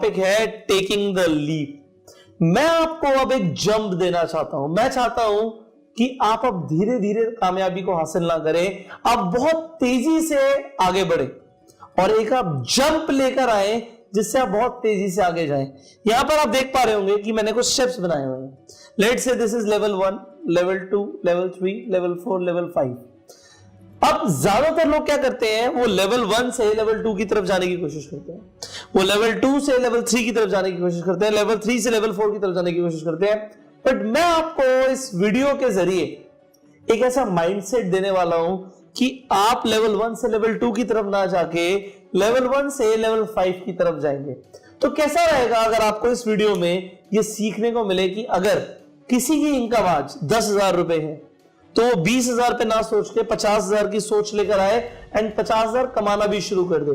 Topic है taking the leap. मैं आपको अब एक जंप देना चाहता हूं। मैं चाहता हूं कि आप अब धीरे धीरे कामयाबी को हासिल ना करें, आप बहुत तेजी से आगे बढ़े और एक आप जंप लेकर आए जिससे आप बहुत तेजी से आगे जाएं। यहां पर आप देख पा रहे होंगे कि मैंने कुछ स्टेप्स बनाए हुए हैं। Let's say this is level 1, level 2, level 3, level 4, level 5। अब ज्यादातर लोग क्या करते हैं, वो लेवल 1 से लेवल 2 की तरफ जाने की कोशिश करते हैं, वो लेवल 2 से लेवल 3 की तरफ जाने की कोशिश करते हैं, लेवल 3 से लेवल 4 की तरफ जाने की कोशिश करते हैं। बट मैं आपको इस वीडियो के जरिए एक ऐसा माइंडसेट देने वाला हूं कि आप लेवल 1 से लेवल 2 की तरफ ना जाके लेवल 1 से लेवल 5 की तरफ जाएंगे। तो कैसा रहेगा अगर आपको इस वीडियो में यह सीखने को मिले कि अगर किसी की इनकम आज 10,000 रुपए है तो 20,000 पे ना सोच के 50,000 की सोच लेकर आए एंड 50,000 कमाना भी शुरू कर दे।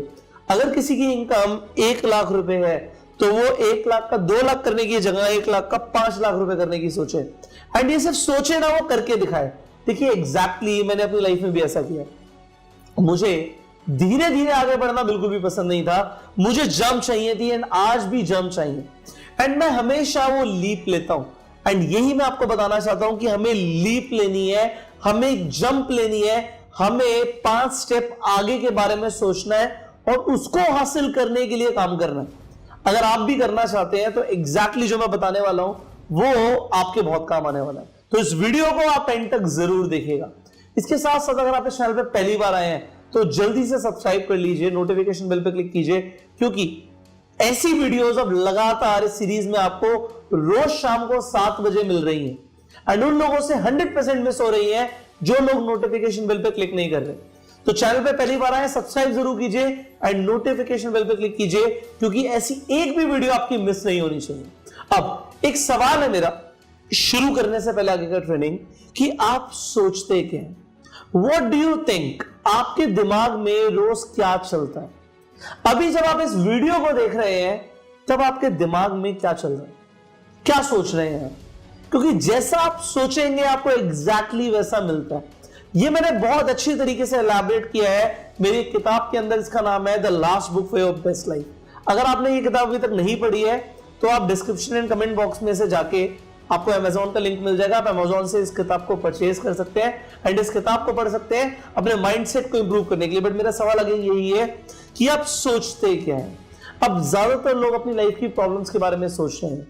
अगर किसी की इनकम 1 लाख रुपए है तो वो 1 लाख का 2 लाख करने की जगह 1 लाख का 5 लाख रुपए करने की सोचे एंड ये सिर्फ सोचे ना, वो करके दिखाए। देखिए एग्जैक्टली मैंने अपनी लाइफ में भी ऐसा किया। मुझे धीरे धीरे आगे बढ़ना बिल्कुल भी पसंद नहीं था, मुझे जंप चाहिए थी एंड आज भी जंप चाहिए एंड मैं हमेशा वो लीप लेता हूं। एंड यही मैं आपको बताना चाहता हूं कि हमें लीप लेनी है, हमें जंप लेनी है, हमें 5 स्टेप आगे के बारे में सोचना है और उसको हासिल करने के लिए काम करना है। अगर आप भी करना चाहते हैं तो एग्जैक्टली जो मैं बताने वाला हूं वो आपके बहुत काम आने वाला है। तो इस वीडियो को आप एंड तक जरूर देखिएगा। इसके साथ साथ अगर आप इस चैनल पे पहली बार आए हैं तो जल्दी से सब्सक्राइब कर लीजिए, नोटिफिकेशन बेल पे क्लिक कीजिए, क्योंकि ऐसी वीडियोस अब लगातार इस सीरीज में आपको रोज शाम को 7 बजे मिल रही हैं एंड उन लोगों से 100% मिस हो रही हैं जो लोग नोटिफिकेशन बेल पे क्लिक नहीं कर रहे। तो चैनल पे पहली बार आए, सब्सक्राइब जरूर कीजिए एंड नोटिफिकेशन बेल पे क्लिक कीजिए, क्योंकि ऐसी एक भी वीडियो आपकी मिस नहीं होनी चाहिए। अब एक सवाल है मेरा शुरू करने से पहले आगे का ट्रेनिंग, कि आप सोचते क्या हैं? What do you think? आपके दिमाग में रोज क्या चलता है? अभी जब आप इस वीडियो को देख रहे हैं तब आपके दिमाग में क्या चल रहा है, क्या सोच रहे हैं? क्योंकि जैसा आप सोचेंगे आपको एग्जैक्टली वैसा मिलता है। ये मैंने बहुत अच्छी तरीके से एलैबोरेट किया है मेरी किताब के अंदर। इसका नाम है the last book for your best life. अगर आपने ये किताब अभी तक नहीं पढ़ी है तो आप डिस्क्रिप्शन एंड कमेंट बॉक्स में से जाके आपको अमेजोन का लिंक मिल जाएगा, आप अमेजोन से इस किताब को परचेज कर सकते हैं एंड इस किताब को पढ़ सकते हैं अपने माइंडसेट को इंप्रूव करने के लिए। बट मेरा सवाल अगर यही है कि आप सोचते क्या है? अब ज्यादातर लोग अपनी लाइफ की प्रॉब्लम्स के बारे में सोच रहे हैं।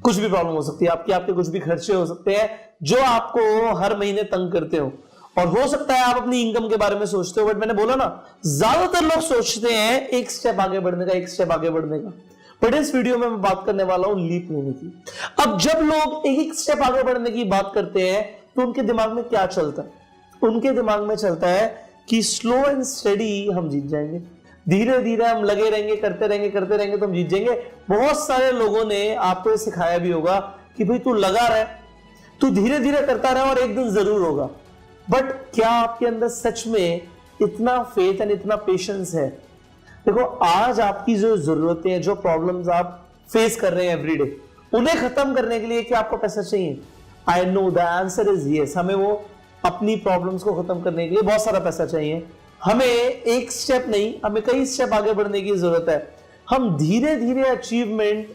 कुछ भी प्रॉब्लम हो सकती है आपके कुछ भी खर्चे हो सकते हैं जो आपको हर महीने तंग करते हो, और हो सकता है आप अपनी इनकम के बारे में सोचते हो। बट मैंने बोला ना, ज्यादातर लोग सोचते हैं एक स्टेप आगे बढ़ने का, एक स्टेप आगे बढ़ने का। बट इस वीडियो में मैं बात करने वाला हूं लीप लेने की। अब जब लोग एक स्टेप आगे बढ़ने की बात करते हैं तो उनके दिमाग में क्या चलता है? उनके दिमाग में चलता है कि स्लो एंड स्टेडी हम जीत जाएंगे, धीरे धीरे हम लगे रहेंगे, करते रहेंगे तो हम जीत जाएंगे। बहुत सारे लोगों ने आपको ये सिखाया भी होगा कि भाई तू लगा रहे, तू धीरे धीरे करता रहे और एक दिन जरूर होगा। बट क्या आपके अंदर सच में इतना फेथ एंड इतना पेशेंस है? देखो, आज आपकी जो जरूरतें हैं, जो प्रॉब्लम्स आप फेस कर रहे हैं एवरीडे, उन्हें खत्म करने के लिए क्या आपको पैसा चाहिए? I know the answer is yes. हमें वो अपनी प्रॉब्लम्स को खत्म करने के लिए बहुत सारा पैसा चाहिए। हमें एक स्टेप नहीं, हमें कई स्टेप आगे बढ़ने की जरूरत है। हम धीरे धीरे अचीवमेंट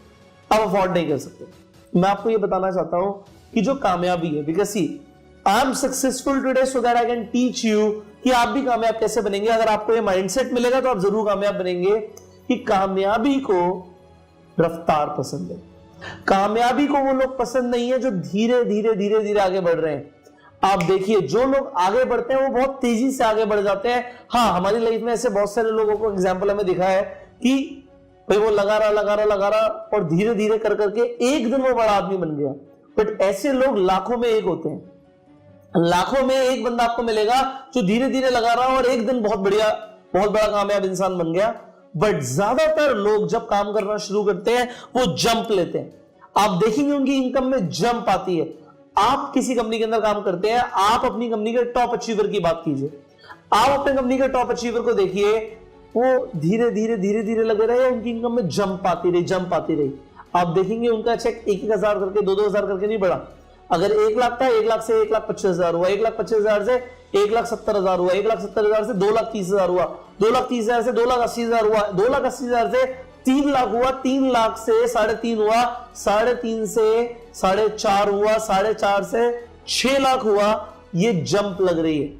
अब अफोर्ड नहीं कर सकते। मैं आपको ये बताना चाहता हूं कि जो कामयाबी है, because see I am successful today so that I can teach you कि आप भी कामयाब कैसे बनेंगे। अगर आपको ये माइंडसेट मिलेगा तो आप जरूर कामयाब बनेंगे। कि कामयाबी को रफ्तार पसंद है, कामयाबी को वो लोग पसंद नहीं है जो धीरे धीरे आगे बढ़ रहे हैं। आप देखिए, जो लोग आगे बढ़ते हैं वो बहुत तेजी से आगे बढ़ जाते हैं। हाँ, हमारी लाइफ में ऐसे बहुत सारे लोगों को एग्जाम्पल हमें दिखा है कि भाई वो लगा रहा और धीरे धीरे कर करके एक दिन वो बड़ा आदमी बन गया। बट ऐसे लोग लाखों में एक होते हैं, लाखों में एक बंदा आपको मिलेगा जो धीरे धीरे लगा रहा और एक दिन बहुत बड़ा कामयाब इंसान बन गया। बट ज्यादातर लोग जब काम करना शुरू करते हैं वो जंप लेते हैं। आप देखेंगे उनकी इनकम में जंप आती है। आप किसी कंपनी के अंदर काम करते हैं, आप अपनी कंपनी के टॉप अचीवर की बात कीजिए, आप अपने कंपनी के टॉप अचीवर को देखिए, वो धीरे धीरे लगे रहे, उनकी इनकम में जंप आती रही। आप देखेंगे उनका चेक 1,000 करके 2,000 करके नहीं बढ़ा। अगर 1 लाख था, 1 लाख से 1,25,000 हुआ, 1,25,000 से 1,70,000 हुआ, 1,70,000 से 2,30,000 हुआ, 2,30,000 से 2,80,000 हुआ, 2,80,000 से 3 लाख हुआ, 3 लाख से 3.5 हुआ, 3.5 से 4.5 हुआ, 4.5 से 6 लाख हुआ, ये जंप लग रही है।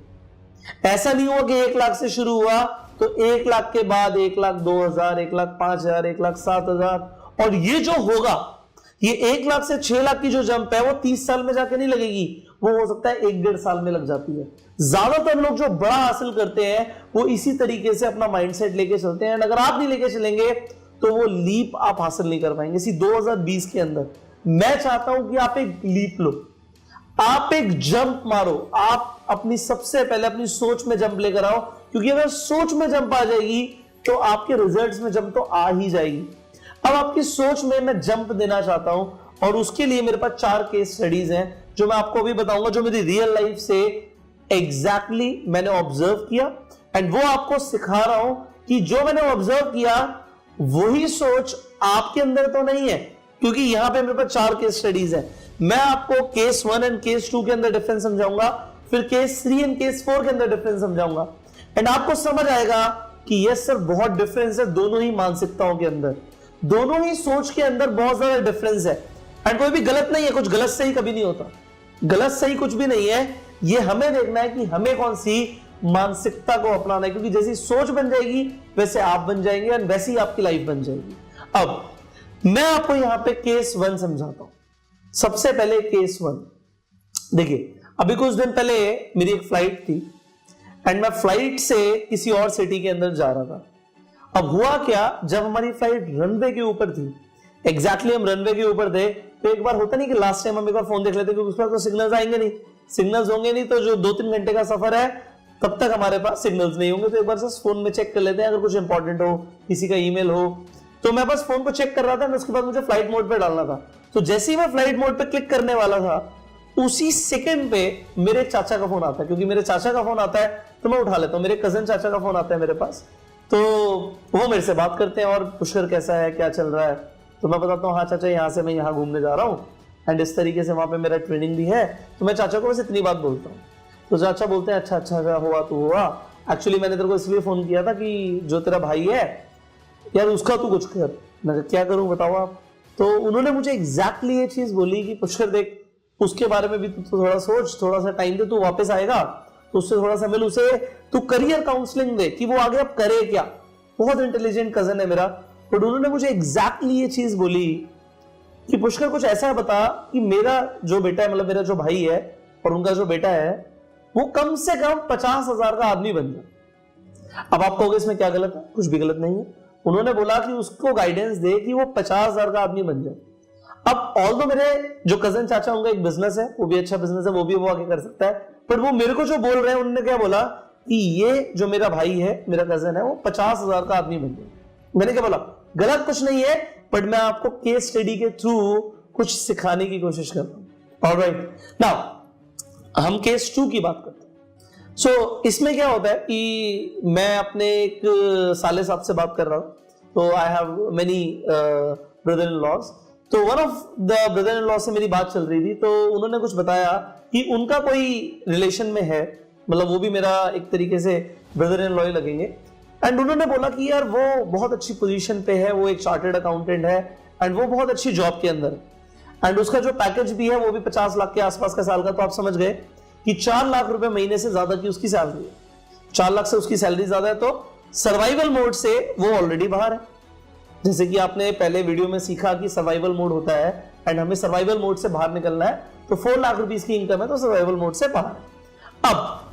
ऐसा नहीं हुआ कि 1 लाख से शुरू हुआ तो 1 लाख के बाद 1,02,000, 1,05,000, 1,07,000, और ये जो होगा, ये 1 लाख से 6 लाख की जो जंप है वो 30 साल में जाके नहीं लगेगी, वो हो सकता है 1-1.5 साल में लग जाती है। ज्यादातर लोग जो बड़ा हासिल करते हैं वो इसी तरीके से अपना माइंडसेट लेके चलते हैं। अगर आप नहीं लेके चलेंगे तो वो लीप आप हासिल नहीं कर पाएंगे। इसी 2020 के अंदर मैं चाहता हूं कि आप एक लीप लो, आप एक जंप मारो, आप अपनी सबसे पहले अपनी सोच में जंप लेकर आओ, क्योंकि अगर सोच में जंप आ जाएगी तो आपके रिजल्ट्स में जंप तो आ ही जाएगी। अब आपकी सोच में मैं जंप देना चाहता हूं, और उसके लिए मेरे पास 4 केस स्टडीज हैं जो मैं आपको अभी बताऊंगा, जो मेरी रियल लाइफ से एग्जैक्टली मैंने ऑब्जर्व किया, एंड वो आपको सिखा रहा हूं कि जो मैंने ऑब्जर्व किया वही सोच आपके अंदर तो नहीं है, क्योंकि यहां पे मेरे पास 4 केस स्टडीज है। मैं आपको केस 1 एंड केस 2 के अंदर डिफरेंस समझाऊंगा, फिर केस 3 एंड केस 4 के अंदर डिफरेंस समझाऊंगा, एंड आपको समझ आएगा कि यस सर बहुत डिफरेंस है दोनों ही मानसिकताओं के अंदर, दोनों ही सोच के अंदर बहुत ज्यादा डिफरेंस है। एंड कोई भी गलत नहीं है, कुछ गलत सही कभी नहीं होता, गलत सही कुछ भी नहीं है, ये हमें देखना है कि हमें कौन सी मानसिकता को अपनाना है, क्योंकि जैसी सोच बन जाएगी वैसे आप बन जाएंगे और वैसी आपकी लाइफ बन जाएगी। अब मैं आपको यहां पे केस 1 समझाता हूं। सबसे पहले केस 1 देखिए, अभी कुछ दिन पहले मेरी एक फ्लाइट थी एंड मैं फ्लाइट से किसी और सिटी के अंदर जा रहा था। अब हुआ क्या, जब हमारी फ्लाइट रनवे के ऊपर थी, एग्जैक्टली हम रनवे के ऊपर थे, तो एक बार होता नहीं कि लास्ट टाइम हम एक बार फोन देख लेते, क्योंकि उस पर तो सिग्नल्स आएंगे नहीं, सिग्नल्स होंगे नहीं, तो जो 2-3 घंटे का सफर है तब तक हमारे पास सिग्नल्स नहीं होंगे, तो एक बार फोन में चेक कर लेते हैं अगर कुछ इंपॉर्टेंट हो, किसी का ईमेल हो। तो मैं बस फोन को चेक कर रहा था, उसके बाद मुझे फ्लाइट मोड पे डालना था। तो जैसे ही मैं फ्लाइट मोड पे क्लिक करने वाला था, उसी सेकंड पे मेरे चाचा का फोन आता है, क्योंकि मेरे चाचा का फोन आता है तो मैं उठा लेता हूँ, मेरे कजन चाचा का फोन आता है मेरे पास, तो वो मेरे से बात करते हैं और पुष्कर कैसा है, क्या चल रहा है, तो मैं बताता हूँ हाँ चाचा यहाँ से मैं यहाँ घूमने जा रहा हूँ, एंड इस तरीके से वहां पे मेरा ट्रेनिंग भी है। तो मैं चाचा को बस इतनी बात बोलता हूँ, तो चाचा बोलते हैं अच्छा हुआ तो हुआ, एक्चुअली मैंने तेरे को इसलिए फोन किया था कि जो तेरा भाई है यार उसका तू कुछ कर। मैं क्या करूं बताओ आप। तो उन्होंने मुझे एग्जैक्टली ये चीज बोली कि पुष्कर देख, उसके बारे में भी तू थोड़ा सोच, थोड़ा सा टाइम दे, तू वापस आएगा तो उससे थोड़ा सा मिल, उसे तू करियर काउंसलिंग दे कि वो आगे अब करे क्या। बहुत इंटेलिजेंट कजन है मेरा, बट उन्होंने मुझे एग्जैक्टली ये चीज बोली कि पुष्कर कुछ ऐसा बता कि मेरा जो बेटा है, मतलब मेरा जो भाई है और उनका जो बेटा है, वो कम से कम 50,000 का आदमी बन जाए। अब आप कहोगे इसमें क्या गलत है? कुछ भी गलत नहीं है। उन्होंने बोला कि उसको गाइडेंस दे कि वो 50,000 का आदमी बन जाए। अब ऑल्दो मेरे जो कजन चाचा, उनका एक बिजनेस है, वो भी अच्छा बिजनेस है, वो आगे कर सकता है, पर वो मेरे को जो बोल रहे हैं, उन्होंने क्या बोला कि ये जो मेरा भाई है, मेरा कजन है, वो 50,000 का आदमी बन जाए। मैंने क्या बोला, गलत कुछ नहीं है, बट मैं आपको केस स्टडी के थ्रू कुछ सिखाने की कोशिश करता हूं। ऑलराइट, नाउ हम केस 2 की बात करते हैं। सो इसमें क्या होता है कि मैं अपने एक साले साहब से बात कर रहा हूं, तो I have many brother in laws. तो one of the brother in law से मेरी बात चल रही थी, तो उन्होंने कुछ बताया कि उनका कोई रिलेशन में है, मतलब वो भी मेरा एक तरीके से ब्रदर इन लॉ ही लगेंगे, एंड उन्होंने बोला कि यार वो बहुत अच्छी पोजीशन पे है, वो एक चार्टर्ड अकाउंटेंट है एंड वो बहुत अच्छी जॉब के अंदर है, एंड उसका जो पैकेज भी है वो भी 50 लाख के आसपास का साल का। तो आप समझ गए कि 4 लाख रुपए महीने से ज्यादा की उसकी सैलरी है, 4 लाख से उसकी सैलरी ज्यादा है, तो सर्वाइवल मोड से वो ऑलरेडी बाहर है। जैसे कि आपने पहले वीडियो में सीखा कि सर्वाइवल मोड होता है एंड हमें सर्वाइवल मोड से बाहर निकलना है, तो 4 लाख रुपीस की इनकम है, तो सर्वाइवल मोड से बाहर है। अब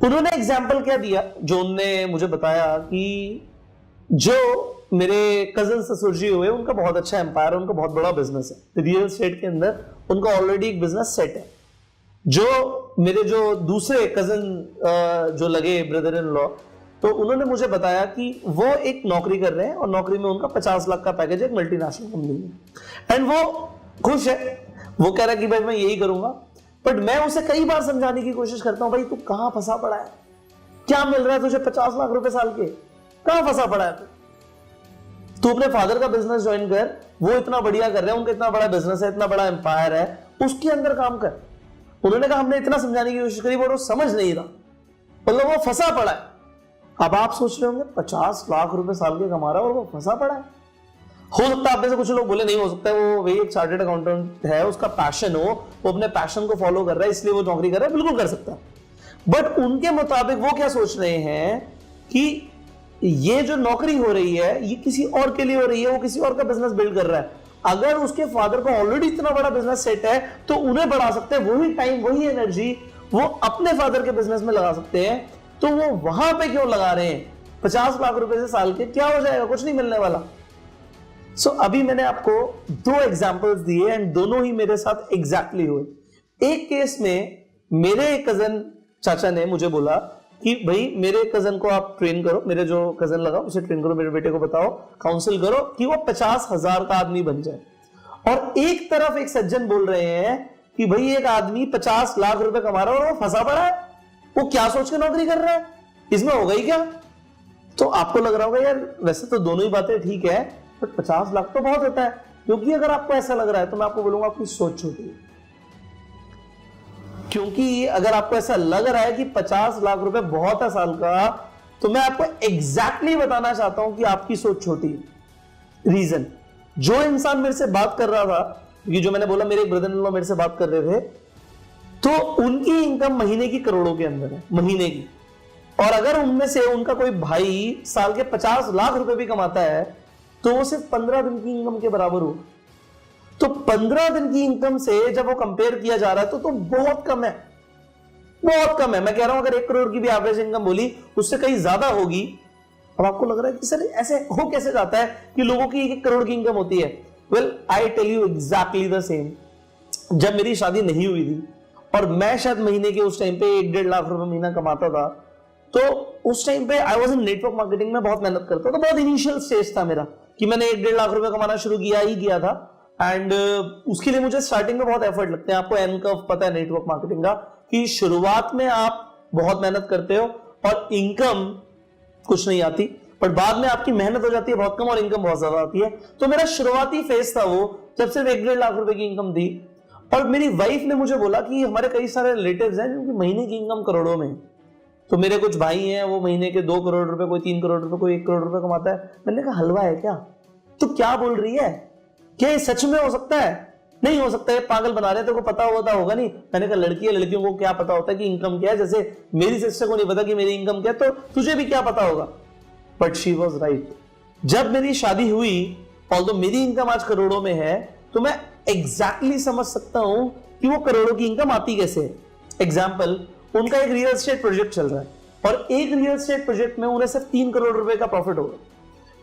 उन्होंने एग्जाम्पल क्या दिया, जो उन्होंने मुझे बताया कि जो मेरे कजन ससुर जी हुए, उनका बहुत अच्छा एम्पायर है, उनका बहुत बड़ा बिजनेस है रियल एस्टेट के अंदर, उनका ऑलरेडी एक बिजनेस सेट है। जो मेरे जो दूसरे कजन जो लगे ब्रदर इन लॉ, तो उन्होंने मुझे बताया कि वो एक नौकरी कर रहे हैं और नौकरी में उनका 50 लाख का पैकेज है, एक मल्टीनेशनल कंपनी में, एंड वो खुश है। वो कह रहा है कि भाई मैं यही करूंगा, बट मैं उसे कई बार समझाने की कोशिश करता हूं, भाई तू कहां फंसा पड़ा है, क्या मिल रहा है तुझे 50 लाख रुपए साल के, कहां फंसा पड़ा है तू अपने फादर का बिजनेस ज्वाइन कर, वो इतना बढ़िया कर रहे हैं, उनका इतना बड़ा बिजनेस है, इतना बड़ा एम्पायर है, उसके अंदर काम कर। उन्होंने कहा हमने इतना समझाने की कोशिश करी, वो समझ नहीं रहा, मतलब वो फंसा पड़ा है। अब आप सोच रहे होंगे 50 लाख रुपए साल के कमा रहा है और वो फंसा पड़ा है, हो सकता है आप में से कुछ लोग बोले नहीं हो सकता है, वो वही एक चार्टर्ड अकाउंटेंट है, उसका पैशन हो, वो अपने पैशन को फॉलो कर रहा है इसलिए वो नौकरी कर रहा है, बिल्कुल कर सकता है। बट उनके मुताबिक वो क्या सोच रहे हैं कि ये जो नौकरी हो रही है ये किसी और के लिए हो रही है, वो किसी और का बिजनेस बिल्ड कर रहा है। अगर उसके फादर को ऑलरेडी इतना बड़ा बिजनेस सेट है तो उन्हें बढ़ा सकते हैं, वही टाइम वही एनर्जी वो अपने फादर के बिजनेस में लगा सकते हैं, तो वो वहां पे क्यों लगा रहे हैं? 50 लाख रुपए से साल के क्या हो जाएगा, कुछ नहीं मिलने वाला। सो अभी मैंने आपको 2 एग्जांपल्स दिए एंड दोनों ही मेरे साथ एग्जैक्टली हुए। एक केस में मेरे कजन चाचा ने मुझे बोला कि भाई मेरे कजन को आप ट्रेन करो, मेरे जो कजन लगा उसे ट्रेन करो, मेरे बेटे को बताओ, काउंसिल करो कि वो 50,000 का आदमी बन जाए। और एक तरफ एक सज्जन बोल रहे हैं कि भाई एक आदमी 50 लाख रुपए कमा रहा है और वो फंसा पड़ा है, वो क्या सोच के नौकरी कर रहा है, इसमें होगा ही क्या? तो आपको लग रहा होगा यार वैसे तो दोनों ही बातें ठीक है, बट 50 लाख तो बहुत होता है। क्योंकि अगर आपको ऐसा लग रहा है तो मैं आपको बोलूंगा आपकी सोच छोटी है। क्योंकि अगर आपको ऐसा लग रहा है कि 50 लाख रुपए बहुत है साल का, तो मैं आपको एग्जैक्टली बताना चाहता हूं कि आपकी सोच छोटी है। रीजन, जो इंसान मेरे से बात कर रहा था, क्योंकि जो मैंने बोला मेरे एक ब्रदर इन लॉ मेरे से बात कर रहे थे, तो उनकी इनकम महीने की करोड़ों के अंदर है, महीने की। और अगर उनमें से उनका कोई भाई साल के 50 लाख रुपए भी कमाता है तो वो सिर्फ 15 दिन की इनकम के बराबर हो। तो 15 दिन की इनकम से जब वो कंपेयर किया जा रहा है तो बहुत कम है, बहुत कम है। मैं कह रहा हूं अगर 1 करोड़ की भी एवरेज इनकम बोली उससे कहीं ज्यादा होगी। अब आपको लग रहा है कि सर ऐसे हो कैसे जाता है कि लोगों की 1 करोड़ की इनकम होती है? Well I tell you exactly the same. जब मेरी शादी नहीं हुई थी और मैं शायद महीने के उस टाइम पे 1-1.5 लाख रुपए महीना कमाता था, तो उस टाइम पे I was in network marketing में बहुत मेहनत करता था। बहुत इनिशियल स्टेज था मेरा कि मैंने 1-1.5 लाख रुपए कमाना शुरू किया था। एंड उसके लिए मुझे स्टार्टिंग में बहुत एफर्ट लगते हैं। आपको एन कर्व पता है नेटवर्क मार्केटिंग का, कि शुरुआत में आप बहुत मेहनत करते हो और इनकम कुछ नहीं आती, पर बाद में आपकी मेहनत हो जाती है बहुत कम और इनकम बहुत ज्यादा आती है। तो मेरा शुरुआती फेज था वो, जब सिर्फ 1-1.5 लाख रुपए की इनकम थी। और मेरी वाइफ ने मुझे बोला कि हमारे कई सारे रिलेटिव्स हैं जिनकी महीने की इनकम करोड़ों में। तो मेरे कुछ भाई हैं वो महीने के 2 करोड़ रुपए, कोई 3 करोड़ रुपए, कोई 1 करोड़ रुपए कमाता है। मैंने कहा हलवा है क्या? तो क्या बोल रही है? क्या ये सच में हो सकता है? नहीं हो सकता है, पागल बना रहे हैं, तेरे को पता होगा नहीं। मैंने कहा लड़की है, लड़कियों को क्या पता होता है कि इनकम क्या है? जैसे मेरी सिस्टर को नहीं पता कि मेरी इनकम क्या है, तो तुझे भी क्या पता होगा? But she was right. जब मेरी शादी हुई, ऑल्दो मेरी इनकम आज करोड़ों में है, तो मैं एग्जैक्टली समझ सकता हूं कि वो करोड़ों की इनकम आती कैसे है। एग्जाम्पल, उनका एक रियल एस्टेट प्रोजेक्ट चल रहा है और एक रियल एस्टेट प्रोजेक्ट में उन्हें सिर्फ 3 करोड़ रुपए का प्रॉफिट होगा।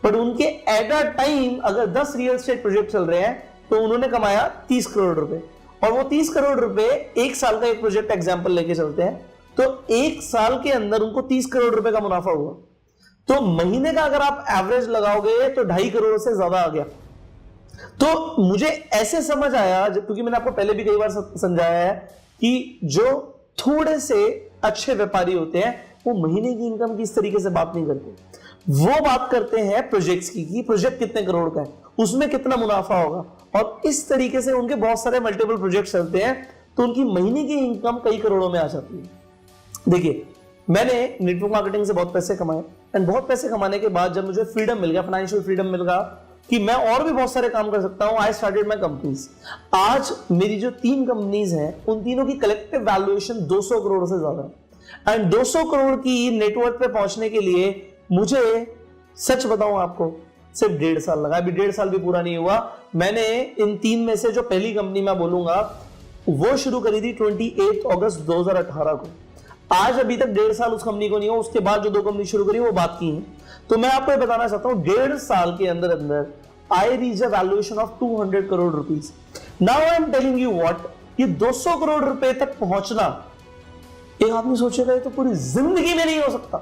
बट उनके एट अ टाइम अगर 10 रियल एस्टेट प्रोजेक्ट चल रहे हैं तो उन्होंने कमाया 30 करोड़ रुपए। और वो 30 करोड़ रुपए 1 साल का एक प्रोजेक्ट एग्जाम्पल लेके चलते हैं, तो 1 साल के अंदर उनको 30 करोड़ रुपए का मुनाफा हुआ। तो महीने का अगर आप एवरेज लगाओगे तो 2.5 करोड़ से ज्यादा आ गया। तो मुझे ऐसे समझ आया, क्योंकि मैंने आपको पहले भी कई बार समझाया है कि जो थोड़े से अच्छे व्यापारी होते हैं वो महीने की इनकम की इस तरीके से बात नहीं करते, वो बात करते हैं प्रोजेक्ट्स की, कि प्रोजेक्ट कितने करोड़ का है, उसमें कितना मुनाफा होगा। और इस तरीके से उनके बहुत सारे मल्टीपल प्रोजेक्ट चलते हैं, तो उनकी महीने की इनकम कई करोड़ों में आ जाती है। देखिए, मैंने नेटवर्क मार्केटिंग से बहुत पैसे कमाए एंड बहुत पैसे कमाने के बाद जब मुझे फ्रीडम मिल गया, फाइनेंशियल फ्रीडम मिल गया कि मैं और भी बहुत सारे काम कर सकता हूं, आई स्टार्टेड माय कंपनीज। आज मेरी जो 3 कंपनीज हैं उन तीनों की कलेक्टिव वैल्यूएशन 200 करोड़ से ज्यादा है। एंड 200 करोड़ की नेटवर्क पे पहुंचने के लिए मुझे सच बताऊं आपको सिर्फ 1.5 साल लगा। अभी 1.5 साल भी पूरा नहीं हुआ। मैंने इन 3 में से जो पहली कंपनी मैं बोलूंगा वो शुरू करी थी 28 अगस्त 2018 को। आज अभी तक 1.5 साल उस कंपनी को नहीं हुआ। उसके बाद जो 2 कंपनी शुरू करी वो बात की है। तो मैं आपको ये बताना चाहता हूं 1.5 साल के अंदर अंदर I reach a valuation of 200 crore rupees. Now I am telling you what, ये 200 करोड़ रुपए तक पहुंचना, एक आदमी सोचेगा ये तो पूरी जिंदगी में नहीं हो सकता।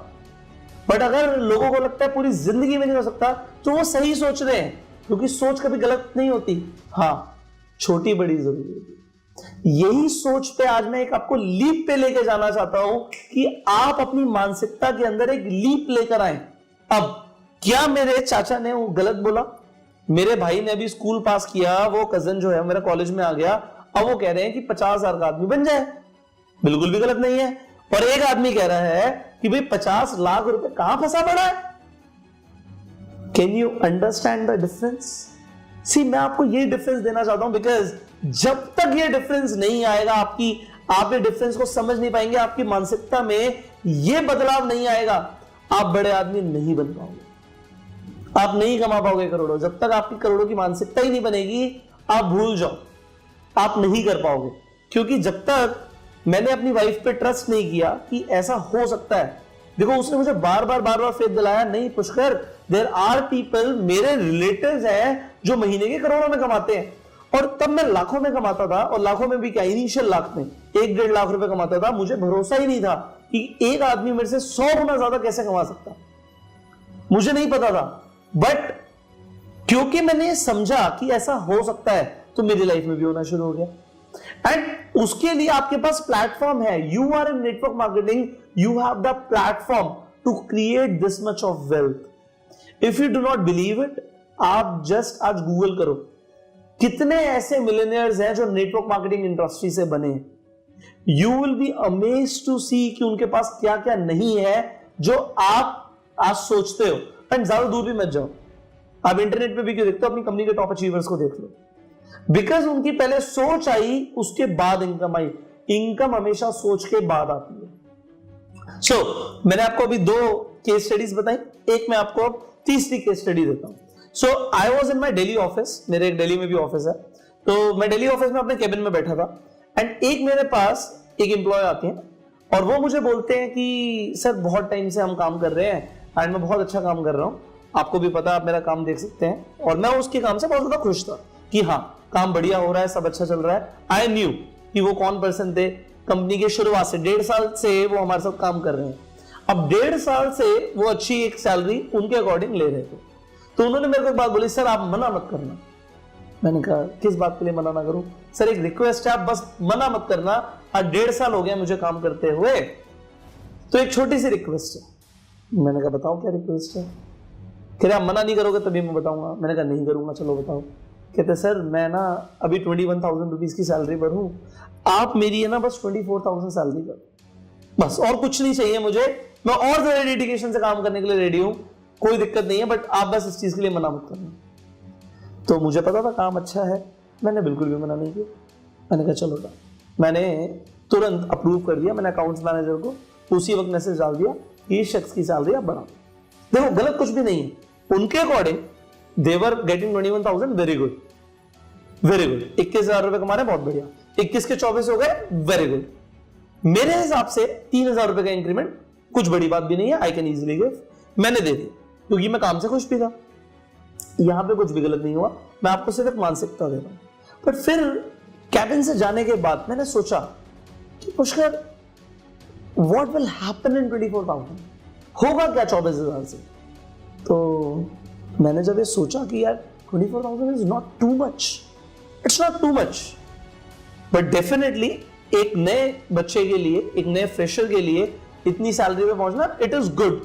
बट अगर लोगों को लगता है पूरी जिंदगी में नहीं हो सकता तो वो सही सोच रहे हैं, क्योंकि सोच कभी गलत नहीं होती। हाँ, छोटी बड़ी जरूरी होती। यही सोच पे आज मैं एक आपको लीप पे लेके जाना चाहता हूं कि आप अपनी मानसिकता के अंदर एक लीप लेकर आए। अब क्या मेरे चाचा ने वो गलत बोला? मेरे भाई ने अभी स्कूल पास किया, वो कजन जो है मेरा कॉलेज में आ गया, अब वो कह रहे हैं कि 50,000 का आदमी बन जाए। बिल्कुल भी गलत नहीं है। और एक आदमी कह रहा है कि भाई 50 लाख रुपए कहां फंसा पड़ा है। Can you understand the difference? See मैं आपको ये डिफरेंस देना चाहता हूं, बिकॉज जब तक ये डिफरेंस नहीं आएगा आप ये डिफरेंस को समझ नहीं पाएंगे, आपकी मानसिकता में ये बदलाव नहीं आएगा, आप बड़े आदमी नहीं बन पाओगे, आप नहीं कमा पाओगे करोड़ों। जब तक आपकी करोड़ों की मानसिकता ही नहीं बनेगी, आप भूल जाओ, आप नहीं कर पाओगे। क्योंकि जब तक मैंने अपनी वाइफ पे ट्रस्ट नहीं किया कि ऐसा हो सकता है, देखो उसने मुझे बार बार फेथ दिलाया, नहीं पुष्कर, देयर आर पीपल, मेरे रिलेटिव्स हैं जो महीने के करोड़ों में कमाते हैं, और तब मैं लाखों में कमाता था, और लाखों में भी क्या, इनिशियल लाख में 1-1.5 लाख रुपए कमाता था। मुझे भरोसा ही नहीं था कि एक आदमी मेरे से 100 गुना ज्यादा कैसे कमा सकता, मुझे नहीं पता था। बट क्योंकि मैंने समझा कि ऐसा हो सकता है, तो मेरी लाइफ में भी होना शुरू हो गया। एंड उसके लिए आपके पास प्लेटफॉर्म है, you are in network marketing, you have the platform to create this much of wealth. If you do not believe it, आप जस्ट आज गूगल करो, कितने ऐसे मिलियनियर्स हैं जो नेटवर्क मार्केटिंग इंडस्ट्री से बने। You will be amazed to see कि उनके पास क्या क्या नहीं है जो आप आज सोचते हो। एंड ज्यादा दूर भी मत जाओ, आप इंटरनेट पे भी क्यों देखते हो, अपनी कंपनी के टॉप अचीवर्स को देख लो। बिकॉज उनकी पहले सोच आई, उसके बाद इनकम आई। इनकम हमेशा सोच के बाद आती है। सो मैंने आपको अभी 2 केस स्टडीज बताई, एक मैं आपको अब तीसरी केस स्टडी देता हूं। So I was in my daily office, मेरे एक दिल्ली में भी ऑफिस है, तो मैं डेली ऑफिस में अपने केबिन में बैठा था। एंड एक मेरे पास एक एम्प्लॉय आते हैं और वो मुझे बोलते हैं कि सर बहुत टाइम से हम काम कर रहे हैं एंड मैं बहुत अच्छा काम कर रहा हूँ, आपको भी पता है, आप मेरा काम देख सकते हैं। और मैं उसके काम से बहुत ज्यादा खुश था कि हाँ काम बढ़िया हो रहा है, सब अच्छा चल रहा है। आई न्यू कि वो कौन पर्सन थे, कंपनी के शुरुआत से 1.5 साल से वो हमारे साथ काम कर रहे हैं। अब 1.5 साल से वो अच्छी एक सैलरी उनके अकॉर्डिंग ले रहे थे। तो उन्होंने मेरे को एक बात बोली, सर आप मना मत करना। मैंने कहा किस बात के लिए मना ना करूं? सर एक रिक्वेस्ट है, आप बस मना मत करना, आज 1.5 साल हो गया मुझे काम करते हुए, तो एक छोटी सी रिक्वेस्ट है। मैंने कहा बताओ क्या रिक्वेस्ट है? कह रहे आप मना नहीं करोगे तभी मैं बताऊंगा। मैंने कहा नहीं करूंगा, चलो बताओ। कहते सर मैं ना अभी 21,000 रुपीज की सैलरी पर हूं, आप मेरी है ना बस 24,000 सैलरी कर, बस और कुछ नहीं चाहिए मुझे, मैं और ज्यादा डेडिकेशन से काम करने के लिए रेडी हूं, कोई दिक्कत नहीं है, बट आप बस इस चीज के लिए मना मत करना। तो मुझे पता था काम अच्छा है, मैंने बिल्कुल भी मना नहीं किया। मैंने कहा चलो ना, मैंने तुरंत अप्रूव कर दिया। मैंने अकाउंट्स मैनेजर को उसी वक्त मैसेज डाल दिया कि इस शख्स की सैलरी आप बढ़ा। देखो गलत कुछ भी नहीं है, उनके according they were getting 21,000, very good very good. 21,000 रुपए कमा रहे, बहुत बढ़िया। 21 के 24 हो गए, वेरी गुड। मेरे हिसाब से 3,000 रुपए का इंक्रीमेंट कुछ बड़ी बात भी नहीं है, आई कैन इजीली गिव। मैंने दे दिया क्योंकि मैं काम से खुश भी था, यहां पे कुछ भी गलत नहीं हुआ, मैं आपको सिर्फ मानसिकता दे रहा हूं। पर फिर कैबिन से जाने के बाद मैंने सोचा कि Pushkar what will happen in 24,000, होगा क्या 24,000 से? तो मैंने जब ये सोचा कि यार 24,000 is not too much, it's not too much, but definitely एक नए बच्चे के लिए, एक नए फ्रेशर के लिए इतनी सैलरी पे पहुंचना इट इज गुड।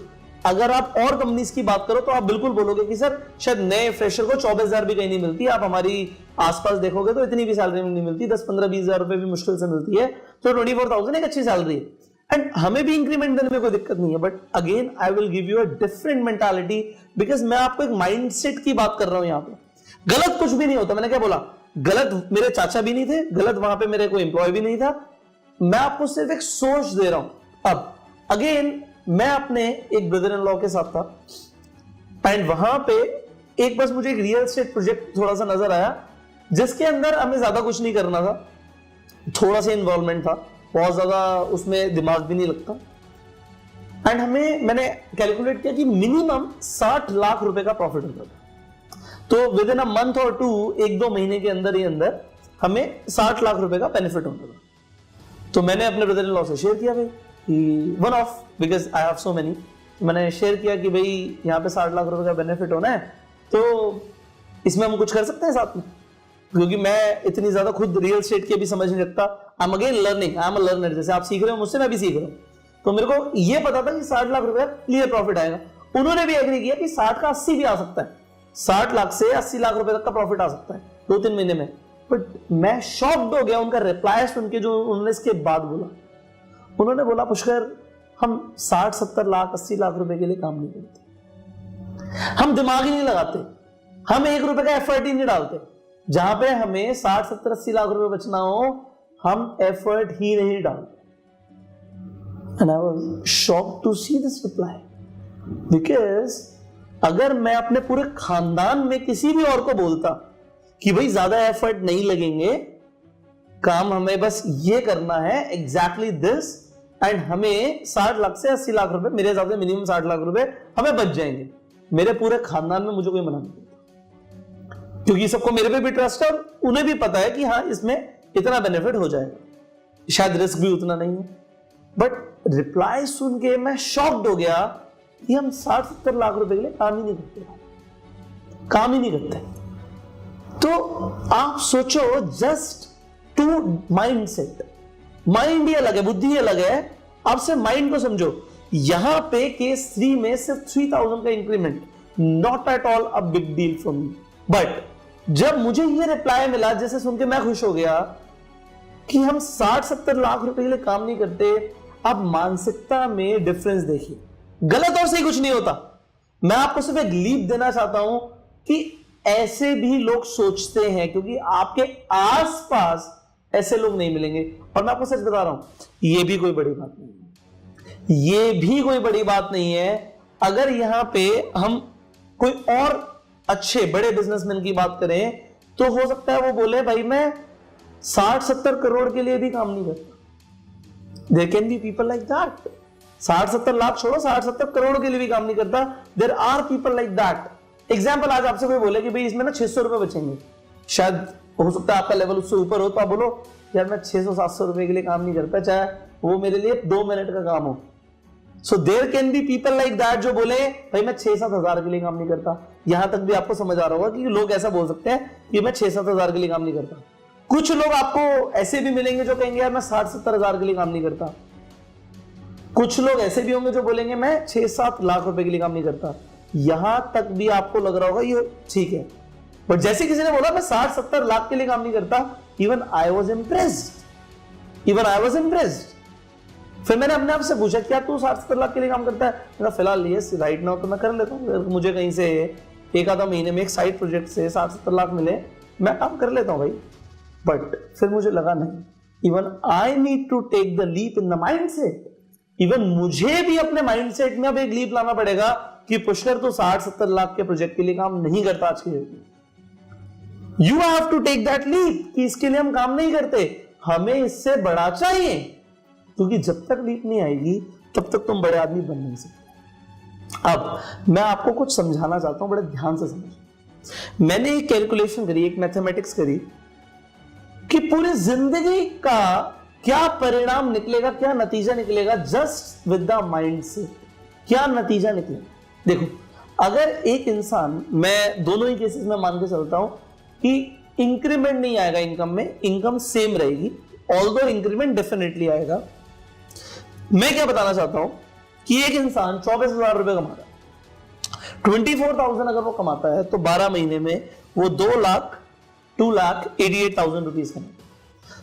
अगर आप और कंपनीज की बात करो तो आप बिल्कुल बोलोगे कि सर शायद नए फ्रेशर को 24,000 भी कहीं नहीं मिलती, आप हमारी आसपास देखोगे तो इतनी भी सैलरी नहीं मिलती, 10-15-20,000 रुपए भी मुश्किल से मिलती है। तो 24,000 एक अच्छी सैलरी है एंड हमें भी इंक्रीमेंट देने में कोई दिक्कत नहीं है। But again I will give you a different mentality, because मैं आपको एक माइंडसेट की बात कर रहा हूं। यहां पे गलत कुछ भी नहीं होता। मैंने क्या बोला, गलत मेरे चाचा भी नहीं थे, गलत वहां पे मेरे कोई एम्प्लॉय भी नहीं था, मैं आपको सिर्फ एक सोच दे रहा हूं। अब अगेन मैं अपने एक ब्रदर इन लॉ के साथ था एंड वहां पे एक बस मुझे एक रियल एस्टेट प्रोजेक्ट थोड़ा सा नजर आया, जिसके अंदर हमें ज्यादा कुछ नहीं करना था, थोड़ा सा इन्वॉल्वमेंट था, बहुत ज्यादा उसमें दिमाग भी नहीं लगता। एंड मैंने कैलकुलेट किया कि मिनिमम 60 लाख रुपए का प्रॉफिट होता था। तो विद इन अ मंथ और 1-2 महीने के अंदर ही अंदर हमें 60 लाख रुपए का बेनिफिट होता था। तो मैंने अपने ब्रदर इन लॉ से शेयर किया भाई कि one of, because I have so many, मैंने शेयर किया कि भाई यहाँ पे 60 लाख रुपए का बेनिफिट होना है, तो इसमें हम कुछ कर सकते हैं साथ में, क्योंकि मैं इतनी ज्यादा खुद रियल एस्टेट की भी समझ नहीं रखता। I am again learning, I am a learner, जैसे आप सीख रहे हो मुझसे, मैं भी सीख रहा हूँ। तो मेरे को ये पता था कि 60 लाख रुपए क्लियर प्रॉफिट आएगा। उन्होंने भी एग्री किया कि 60 का 80 भी आ सकता है, 60 लाख से 80 लाख रुपए तक का प्रॉफिट आ सकता है 2-3 महीने में। बट मैं शॉक्ड हो गया उनका रिप्लाई सुन के, जो उन्होंने इसके बाद बोला। उन्होंने बोला पुष्कर हम 60-70 लाख 80 लाख रुपए के लिए काम नहीं करते, हम दिमाग ही नहीं लगाते, हम 1 रुपए का एफर्ट ही नहीं डालते। जहां पे हमें 60, 70, 80 लाख रुपए बचना हो, हम एफर्ट ही नहीं डालते। And I was shocked to see this reply because अगर मैं अपने पूरे खानदान में किसी भी और को बोलता कि भाई ज्यादा एफर्ट नहीं लगेंगे, काम हमें बस ये करना है, एग्जैक्टली दिस, एंड हमें 60 लाख से 80 लाख रुपए, मेरे हिसाब से मिनिमम 60 लाख रुपए हमें बच जाएंगे, मेरे पूरे खानदान में मुझे कोई मना नहीं करता, क्योंकि सबको मेरे पे भी ट्रस्ट है और उन्हें भी पता है कि हाँ इसमें इतना बेनिफिट हो जाएगा, शायद रिस्क भी उतना नहीं है। बट रिप्लाई सुन के मैं शॉक्ड हो गया कि हम 60-70 लाख रुपए के लिए काम ही नहीं करते। तो आप सोचो, जस्ट टू माइंडसेट, माइंड ही अलग है, बुद्धि ही अलग है। आप से माइंड को समझो। यहां पे केस 3 में सिर्फ 3000 का increment, not at all a big deal for me. But जब मुझे ये रिप्लाई मिला, जैसे सुन के मैं खुश हो गया कि हम 60-70 लाख रुपए के लिए काम नहीं करते। अब मानसिकता में डिफरेंस देखिए, गलत और सही कुछ नहीं होता। मैं आपको सिर्फ एक लीप देना चाहता हूं कि ऐसे भी लोग सोचते हैं, क्योंकि आपके आसपास ऐसे लोग नहीं मिलेंगे। और मैं आपको सच बता रहा हूं, ये भी कोई बड़ी बात नहीं है, ये भी कोई बड़ी बात नहीं है। अगर यहां पे हम कोई और अच्छे बड़े बिजनेसमैन की बात करें, तो हो सकता है वो बोले भाई मैं 60-70 करोड़ के लिए भी काम नहीं करता। There can be people like that. 60-70 lakh छोड़ो, 60-70 करोड़ के लिए भी काम नहीं करता। There are people like that. Example, आज आपसे कोई बोले कि भाई इसमें ना 600 रुपए बचेंगे, शायद हो सकता है आपका लेवल उससे ऊपर हो, तो आप बोलो यार मैं 600-700 रुपए के लिए काम नहीं करता, चाहे वो मेरे लिए 2 मिनट का काम हो। So there can be people like that जो बोले भाई मैं 6-7 हजार के लिए काम नहीं करता। यहां तक भी आपको समझ आ रहा होगा कि लोग ऐसा बोल सकते हैं कि मैं 6-7 हजार के लिए काम नहीं करता। कुछ लोग आपको ऐसे भी मिलेंगे जो कहेंगे यार मैं 60-70 हजार के लिए काम नहीं करता। कुछ लोग ऐसे भी होंगे जो बोलेंगे मैं 6-7 लाख रुपए के लिए काम नहीं करता। यहां तक भी आपको लग रहा होगा ये ठीक है, बट जैसे किसी ने बोला मैं 60-70 लाख के लिए काम नहीं करता, इवन आई वॉज इम्प्रेस्ड। फिर मैंने अपने आप से पूछा क्या तू 60-70 लाख के लिए काम करता है? फिलहाल ये राइट नाउ तो मैं कर लेता हूँ, मुझे कहीं से एक आधा महीने में एक साइड प्रोजेक्ट से 60-70 लाख मिले, मैं काम कर लेता हूँ भाई। बट फिर मुझे लगा नहीं, even I need to take the leap in the mindset. Even मुझे भी अपने माइंडसेट में अब एक लीप लाना पड़ेगा कि पुष्कर तो 60-70 लाख के प्रोजेक्ट के लिए काम नहीं करता आज के डेट में। You have to take that leap कि इसके लिए हम काम नहीं करते, हमें इससे बड़ा चाहिए, क्योंकि जब तक लीप नहीं आएगी तब तक तुम बड़े आदमी बन नहीं सकते। अब मैं आपको कुछ समझाना चाहता हूं, बड़े ध्यान से समझो। मैंने एक कैलकुलेशन करी, एक मैथमेटिक्स करी कि पूरी जिंदगी का क्या परिणाम निकलेगा, क्या नतीजा निकलेगा जस्ट विद द माइंड से। क्या नतीजा निकलेगा? देखो, अगर एक इंसान, मैं दोनों ही केसेस में मान के चलता हूं कि इंक्रीमेंट नहीं आएगा इनकम में, इनकम सेम रहेगी, ऑल्दो इंक्रीमेंट डेफिनेटली आएगा। मैं क्या बताना चाहता हूं कि एक इंसान 24,000 रुपए कमा रहा है, 24,000 अगर वो कमाता है तो 12 महीने में वो 2,88,000 रुपीज कमाता है।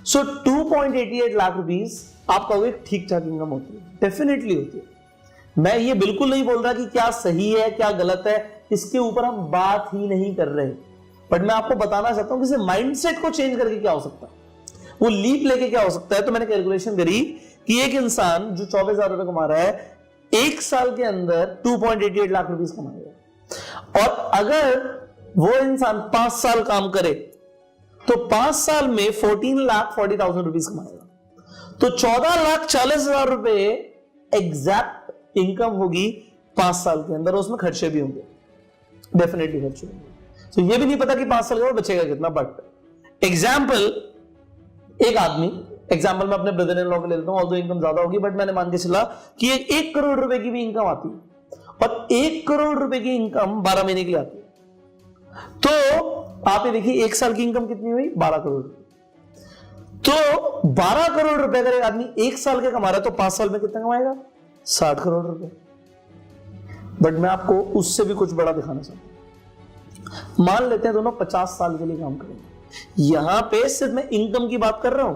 सो 2.88 लाख रुपीज आप कहोगे ठीक ठाक इनकम होती है, डेफिनेटली होती है। मैं ये बिल्कुल नहीं बोल रहा कि क्या सही है क्या गलत है, इसके ऊपर हम बात ही नहीं कर रहे, बट मैं आपको बताना चाहता हूं कि माइंडसेट को चेंज करके क्या हो सकता है, वो लीप लेके क्या हो सकता है। तो मैंने कैलकुलेशन करी कि एक इंसान जो 24,000 रुपए कमा रहा है, 1 साल के अंदर 2.88 लाख रुपीज कमाएगा। और अगर वो इंसान 5 साल काम करे तो 5 साल में 14,40,000 रुपीज कमाएगा। तो 14,40,000 रुपए एग्जैक्ट इनकम होगी 5 साल के अंदर। उसमें खर्चे भी होंगे, डेफिनेटली खर्चे होंगे। तो ये भी नहीं पता कि 5 साल के बाद बचेगा कितना। बट एग्जाम्पल, एक आदमी, एग्जाम्पल मैं अपने ब्रदर इन लॉ के ले लेता हूं, ऑल्दो इनकम ज्यादा होगी, बट मैंने मान के चला कि 1 करोड़ रुपए की भी इनकम आती है, और 1 करोड़ रुपए की इनकम 12 महीने की आती है। तो आप ये देखिए 1 साल की इनकम कितनी हुई, 12 करोड़ रुपए। तो 12 करोड़ रुपए अगर एक आदमी 1 साल के कमा रहा है तो 5 साल में कितना कमाएगा, 60 करोड़ रुपए। बट मैं आपको उससे भी कुछ बड़ा दिखाना चाहता हूं। मान लेते हैं दोनों 50 साल के लिए काम करेंगे। यहां पे सिर्फ मैं इनकम की बात कर रहा हूं,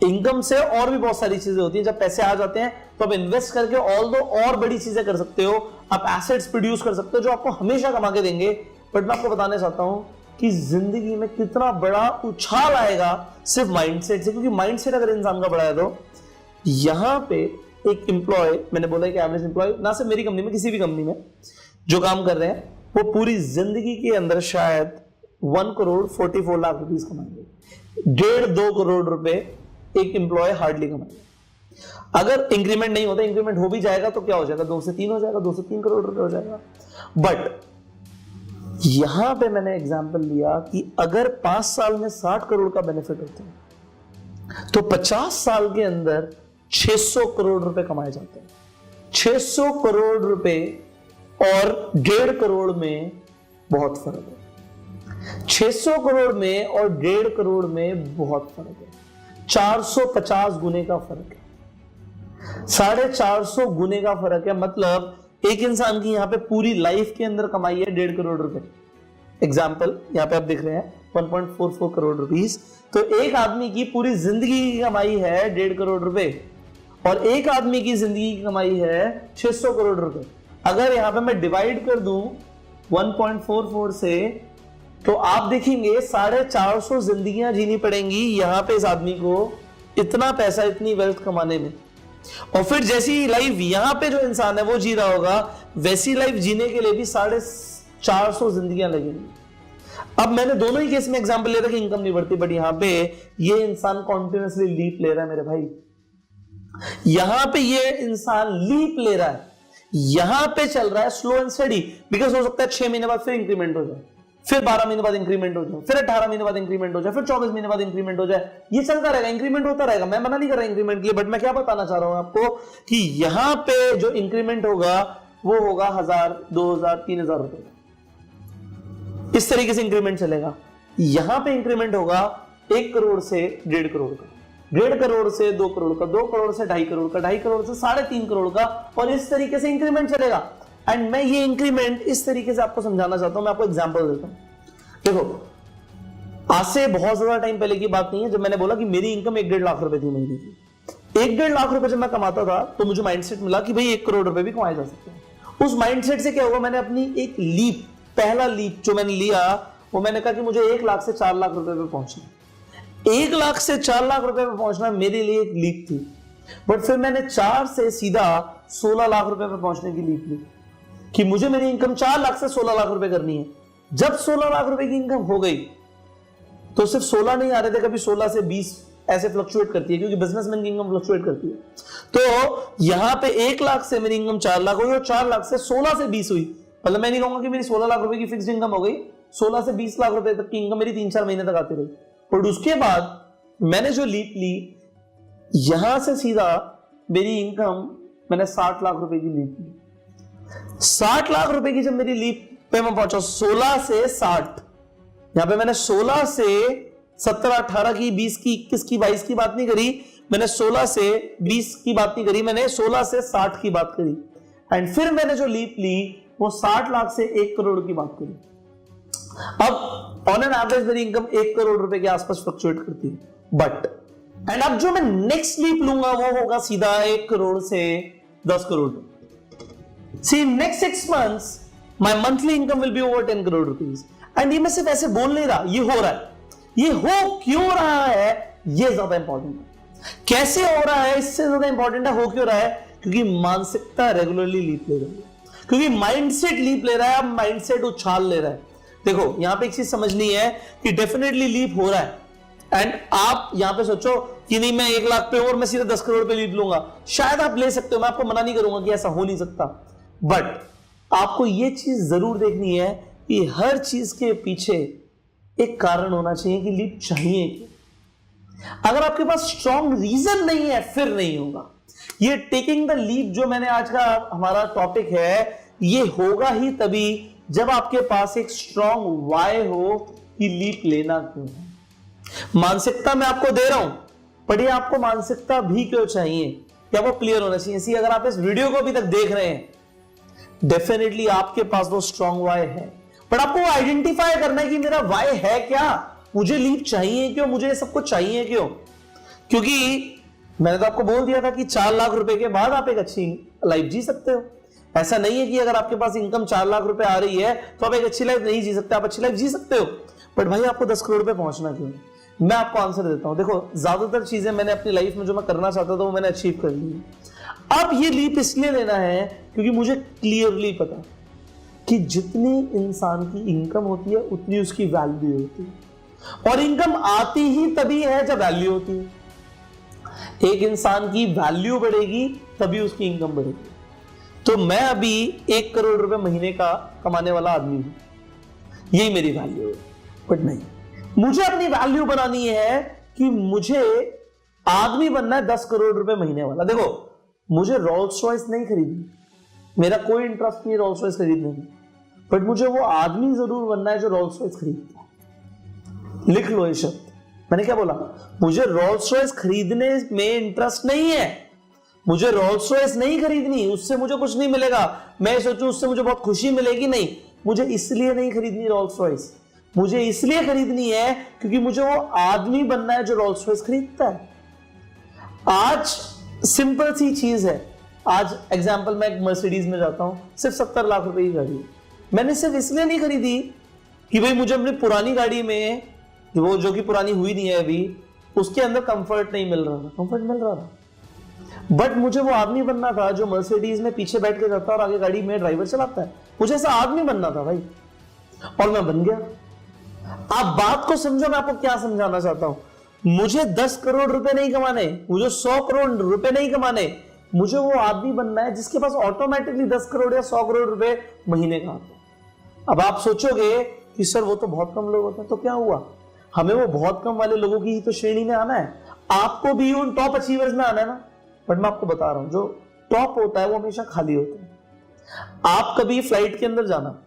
इनकम से और भी बहुत सारी चीजें होती हैं। जब पैसे आ जाते हैं तो आप इन्वेस्ट करके और बड़ी चीजें कर सकते हो, आप एसेट्स प्रोड्यूस कर सकते हो जो आपको हमेशा कमा के देंगे। बट मैं आपको बताना चाहता हूं कि जिंदगी में कितना बड़ा उछाल आएगा सिर्फ माइंडसेट से, क्योंकि माइंडसेट अगर इंसान का बड़ा है तो यहां पे एक एम्प्लॉय, मैंने बोला कि एवरेज एम्प्लॉय ना सिर्फ मेरी कंपनी में, किसी भी कंपनी में जो काम कर रहे हैं, वो पूरी जिंदगी के अंदर शायद 1 करोड़ 44 लाख रुपीस कमाएंगे। 1.5-2 करोड़ रुपए एक एम्प्लॉय हार्डली कमाएगा। अगर इंक्रीमेंट नहीं होता, इंक्रीमेंट हो भी जाएगा तो क्या हो जाएगा, 2 से 3 हो जाएगा, 2 से 3 करोड़ रुपए हो जाएगा। बट यहां पे मैंने एग्जांपल लिया कि अगर 5 साल में 60 करोड़ का बेनिफिट होता है तो 50 साल के अंदर 600 करोड़ रुपए कमाए जाते हैं। 600 करोड़ रुपए और 1.5 करोड़ में बहुत फर्क है। 600 करोड़ में और 1.5 करोड़ में बहुत फर्क है। 450 गुने का फर्क है। 450 गुने का फर्क है। मतलब एक इंसान की यहां पे पूरी लाइफ के अंदर कमाई है 1.5 करोड़ रुपए। एग्जाम्पल यहां पे आप देख रहे हैं 1.44 करोड़ रुपीस। तो एक आदमी की पूरी जिंदगी की कमाई है 1.5 करोड़ रुपए और एक आदमी की जिंदगी की कमाई है 600 करोड़ रुपए। अगर यहां पे मैं डिवाइड कर दूं 1.44 से, तो आप देखेंगे 450 जिंदगियां जीनी पड़ेंगी यहां पे इस आदमी को इतना पैसा, इतनी वेल्थ कमाने में। और फिर जैसी लाइफ यहां पे जो इंसान है वो जी रहा होगा, वैसी लाइफ जीने के लिए भी 450 जिंदगियां लगेंगी। अब मैंने दोनों ही केस में एग्जांपल ले रहा कि इनकम नहीं बढ़ती, बट यहां पे ये इंसान कॉन्टिन्यूसली लीप ले रहा है मेरे भाई। यहां पे ये इंसान लीप ले रहा है, यहां पे चल रहा है स्लो एंड स्टडी। बिकॉज हो सकता है 6 महीने बाद फिर इंक्रीमेंट हो जाए, फिर 12 महीने बाद इंक्रीमेंट हो जाए, फिर 18 महीने बाद इंक्रीमेंट हो जाए, फिर 24 महीने बाद इंक्रीमेंट हो जाए। ये चलता रहेगा, इंक्रीमेंट होता रहेगा। मैं मना नहीं कर रहा इंक्रीमेंट के लिए, बट मैं क्या बताना चाह रहा हूं आपको कि यहां पे जो इंक्रीमेंट होगा वो होगा 1000, 2000, 3000 रुपए। इस तरीके से इंक्रीमेंट चलेगा। यहां पे इंक्रीमेंट होगा 1 करोड़ से 1.5 करोड़ का, 1.5 करोड़ से 2 करोड़ का, 2 करोड़ से 2.5 करोड़ का, 2.5 करोड़ से 3.5 करोड़ का, और इस तरीके से इंक्रीमेंट चलेगा। एंड मैं ये इंक्रीमेंट इस तरीके से आपको समझाना चाहता हूं। मैं आपको एग्जांपल देता हूं। देखो, आज से बहुत ज्यादा टाइम पहले की बात नहीं है जब मैंने बोला कि मेरी इनकम 1.5 लाख रुपए थी महीने की। 1.5 लाख रुपए जब मैं कमाता था तो मुझे माइंडसेट मिला कि भाई 1 करोड़ रुपए भी कमाए जा सकते हैं। उस माइंडसेट से क्या हुआ, मैंने अपनी एक लीप, पहला लीप जो मैंने लिया वो मैंने कहा कि मुझे 1 लाख से 4 लाख रुपए पे पहुंचना। 1 लाख से 4 लाख रुपए पे पहुंचना मेरे लिए एक लीप थी। बट फिर मैंने 4 से सीधा 16 लाख रुपए पे पहुंचने की लीप ली कि मुझे मेरी इनकम 4 लाख से 16 लाख रुपए करनी है। जब 16 लाख रुपए की इनकम हो गई तो सिर्फ 16 नहीं आ रहे थे, कभी 16 से 20 ऐसे फ्लक्चुएट करती है, क्योंकि बिजनेसमैन की इनकम फ्लक्चुएट करती है। तो यहां पे 1 लाख से मेरी इनकम 4 लाख हुई और 4 लाख से 16 से 20 हुई। मतलब मैं नहीं कहूंगा कि मेरी 16 लाख रुपए की फिक्स्ड इनकम हो गई, 16 से 20 लाख रुपए तक की इनकम मेरी 3-4 महीने तक आती रही। और उसके बाद मैंने जो लीप ली, यहां से सीधा मेरी इनकम, मैंने 60 लाख रुपए की लीप ली। 60 लाख रुपए की जब मेरी लीप पे मैं पहुंचा, 16 से 60, यहां पे मैंने 16 से 17, 18 की, 20 की, 21 की, 22 की बात नहीं करी, मैंने 16 से 20 की बात नहीं करी, मैंने 16 से 60 की बात करी। एंड फिर मैंने जो लीप ली वो 60 लाख से 1 करोड़ की बात करी। अब ऑन एन एवरेज मेरी इनकम 1 करोड़ रुपए के आसपास फ्लक्चुएट करती है। बट एंड अब जो मैं नेक्स्ट लीप लूंगा वो होगा सीधा 1 करोड़ से 10 crore. See next 6 months my monthly income will be over 10 crore rupees. And ये मैं सिर्फ ऐसे बोल नहीं रहा, ये हो रहा है। ये हो क्यों रहा है ये ज्यादा इंपॉर्टेंट है। कैसे हो रहा है इससे ज्यादा इंपॉर्टेंट है हो क्यों रहा है, क्योंकि मानसिकता रेगुलरली लीप ले रही है, क्योंकि माइंडसेट लीप ले रहा है। अब माइंडसेट उछाल ले रहा है। देखो यहां पे एक चीज समझनी है कि डेफिनेटली लीप हो रहा है। एंड आप यहां पे सोचो कि नहीं मैं 1 लाख पे और मैं सीधे 10 करोड़ पे लीप लूंगा, शायद आप ले सकते हो, मैं आपको मना नहीं करूंगा कि ऐसा हो नहीं सकता। बट आपको यह चीज जरूर देखनी है कि हर चीज के पीछे एक कारण होना चाहिए कि लीप चाहिए क्यों। अगर आपके पास स्ट्रॉन्ग रीजन नहीं है फिर नहीं होगा। ये टेकिंग द लीप जो मैंने आज का हमारा टॉपिक है, ये होगा ही तभी जब आपके पास एक स्ट्रॉन्ग वाई हो कि लीप लेना क्यों है। मानसिकता मैं आपको दे रहा हूं, पर ये आपको मानसिकता भी क्यों चाहिए, क्या वो क्लियर होना चाहिए। इसी अगर आप इस वीडियो को अभी तक देख रहे हैं, डेफिनेटली आपके पास वो स्ट्रॉन्ग वाई है, पर आपको आइडेंटिफाई करना है कि मेरा वाई है क्या, मुझे लीप चाहिए क्यों, मुझे ये सब कुछ चाहिए क्यों। क्योंकि मैंने तो आपको बोल दिया था कि 4 लाख रुपए के बाद आप एक अच्छी लाइफ जी सकते हो। ऐसा नहीं है कि अगर आपके पास इनकम 4 लाख रुपए आ रही है तो आप एक अच्छी लाइफ नहीं जी सकते, आप अच्छी लाइफ जी सकते हो, बट भाई आपको 10 करोड़ रुपए पहुंचना क्यों? मैं आपको आंसर देता हूं। देखो, ज्यादातर चीजें मैंने अपनी लाइफ में जो मैं करना चाहता था वो मैंने अचीव कर ली। अब ये लीप इसलिए लेना है क्योंकि मुझे क्लियरली पता कि जितनी इंसान की इनकम होती है उतनी उसकी वैल्यू होती है, और इनकम आती ही तभी है जब वैल्यू होती है। एक इंसान की वैल्यू बढ़ेगी तभी उसकी इनकम बढ़ेगी। तो मैं अभी 1 करोड़ रुपए महीने का कमाने वाला आदमी हूं, यही मेरी वैल्यू है, बट नहीं, मुझे अपनी वैल्यू बनानी है कि मुझे आदमी बनना है 10 करोड़ रुपए महीने वाला। देखो, मुझे रोल्स रॉयस नहीं खरीदनी, मेरा कोई इंटरेस्ट नहीं रोल्स रॉयस खरीदने में, बट मुझे वो आदमी जरूर बनना है जो रोल्स रॉयस खरीदता है। लिख लो ये शब्द, मैंने क्या बोला? मुझे रोल्स रॉयस खरीदने में इंटरेस्ट नहीं है, मुझे रोल्स रॉयस नहीं खरीदनी, उससे मुझे कुछ नहीं मिलेगा, मैं सोचूं उससे मुझे बहुत खुशी मिलेगी, नहीं, मुझे इसलिए नहीं खरीदनी रोल्स रॉयस, मुझे इसलिए खरीदनी है क्योंकि मुझे वो आदमी बनना है जो रोल्स रॉयस खरीदता है। आज सिंपल सी चीज है, आज एग्जांपल मैं एक मर्सिडीज में जाता हूं, सिर्फ 70 लाख रुपए की गाड़ी, मैंने सिर्फ इसलिए नहीं खरीदी कि भाई मुझे अपनी पुरानी गाड़ी में वो जो कि पुरानी हुई नहीं है अभी, उसके अंदर कंफर्ट नहीं मिल रहा था, कंफर्ट मिल रहा था, बट मुझे वो आदमी बनना था जो मर्सिडीज में पीछे बैठ के जाता है और आगे गाड़ी में ड्राइवर चलाता है, मुझे ऐसा आदमी बनना था भाई, और मैं बन गया। आप बात को समझो, मैं आपको क्या समझाना चाहता हूं। मुझे 10 करोड़ रुपए नहीं कमाने, मुझे 100 करोड़ रुपए नहीं कमाने, मुझे वो आदमी बनना है जिसके पास ऑटोमेटिकली 10 करोड़ या 100 करोड़ रुपए महीने का आता है। अब आप सोचोगे कि सर वो तो बहुत कम लोग होते हैं, तो क्या हुआ, हमें वो बहुत कम वाले लोगों की ही तो श्रेणी में आना है, आपको भी उन टॉप अचीवर्स में आना है ना। बट मैं आपको बता रहा हूं, जो टॉप होता है वो हमेशा खाली होता है। आप कभी फ्लाइट के अंदर जाना,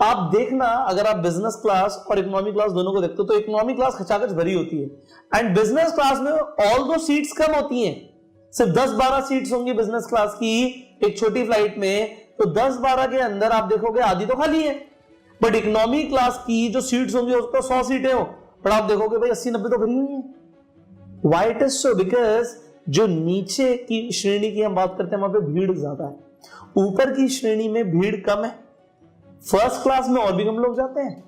आप देखना, अगर आप बिजनेस क्लास और इकोनॉमी क्लास दोनों को देखते हो तो इकोनॉमी क्लास खचाखच भरी होती है, एंड बिजनेस क्लास में ऑल दो सीट्स कम होती हैं, सिर्फ 10-12 सीट्स होंगी बिजनेस क्लास की एक छोटी फ्लाइट में, तो 10-12 के अंदर आप देखोगे आधी तो खाली है। बट इकोनॉमी क्लास की जो सीट्स होंगी उसको 100 सीटें हो, पर आप देखोगे भाई 80-90 तो भरी हुई है। Why it is so? Because जो नीचे की श्रेणी की हम बात करते हैं वहां पे भीड़ ज्यादा है, ऊपर की श्रेणी में भीड़ कम है। फर्स्ट क्लास में और भी कम लोग जाते हैं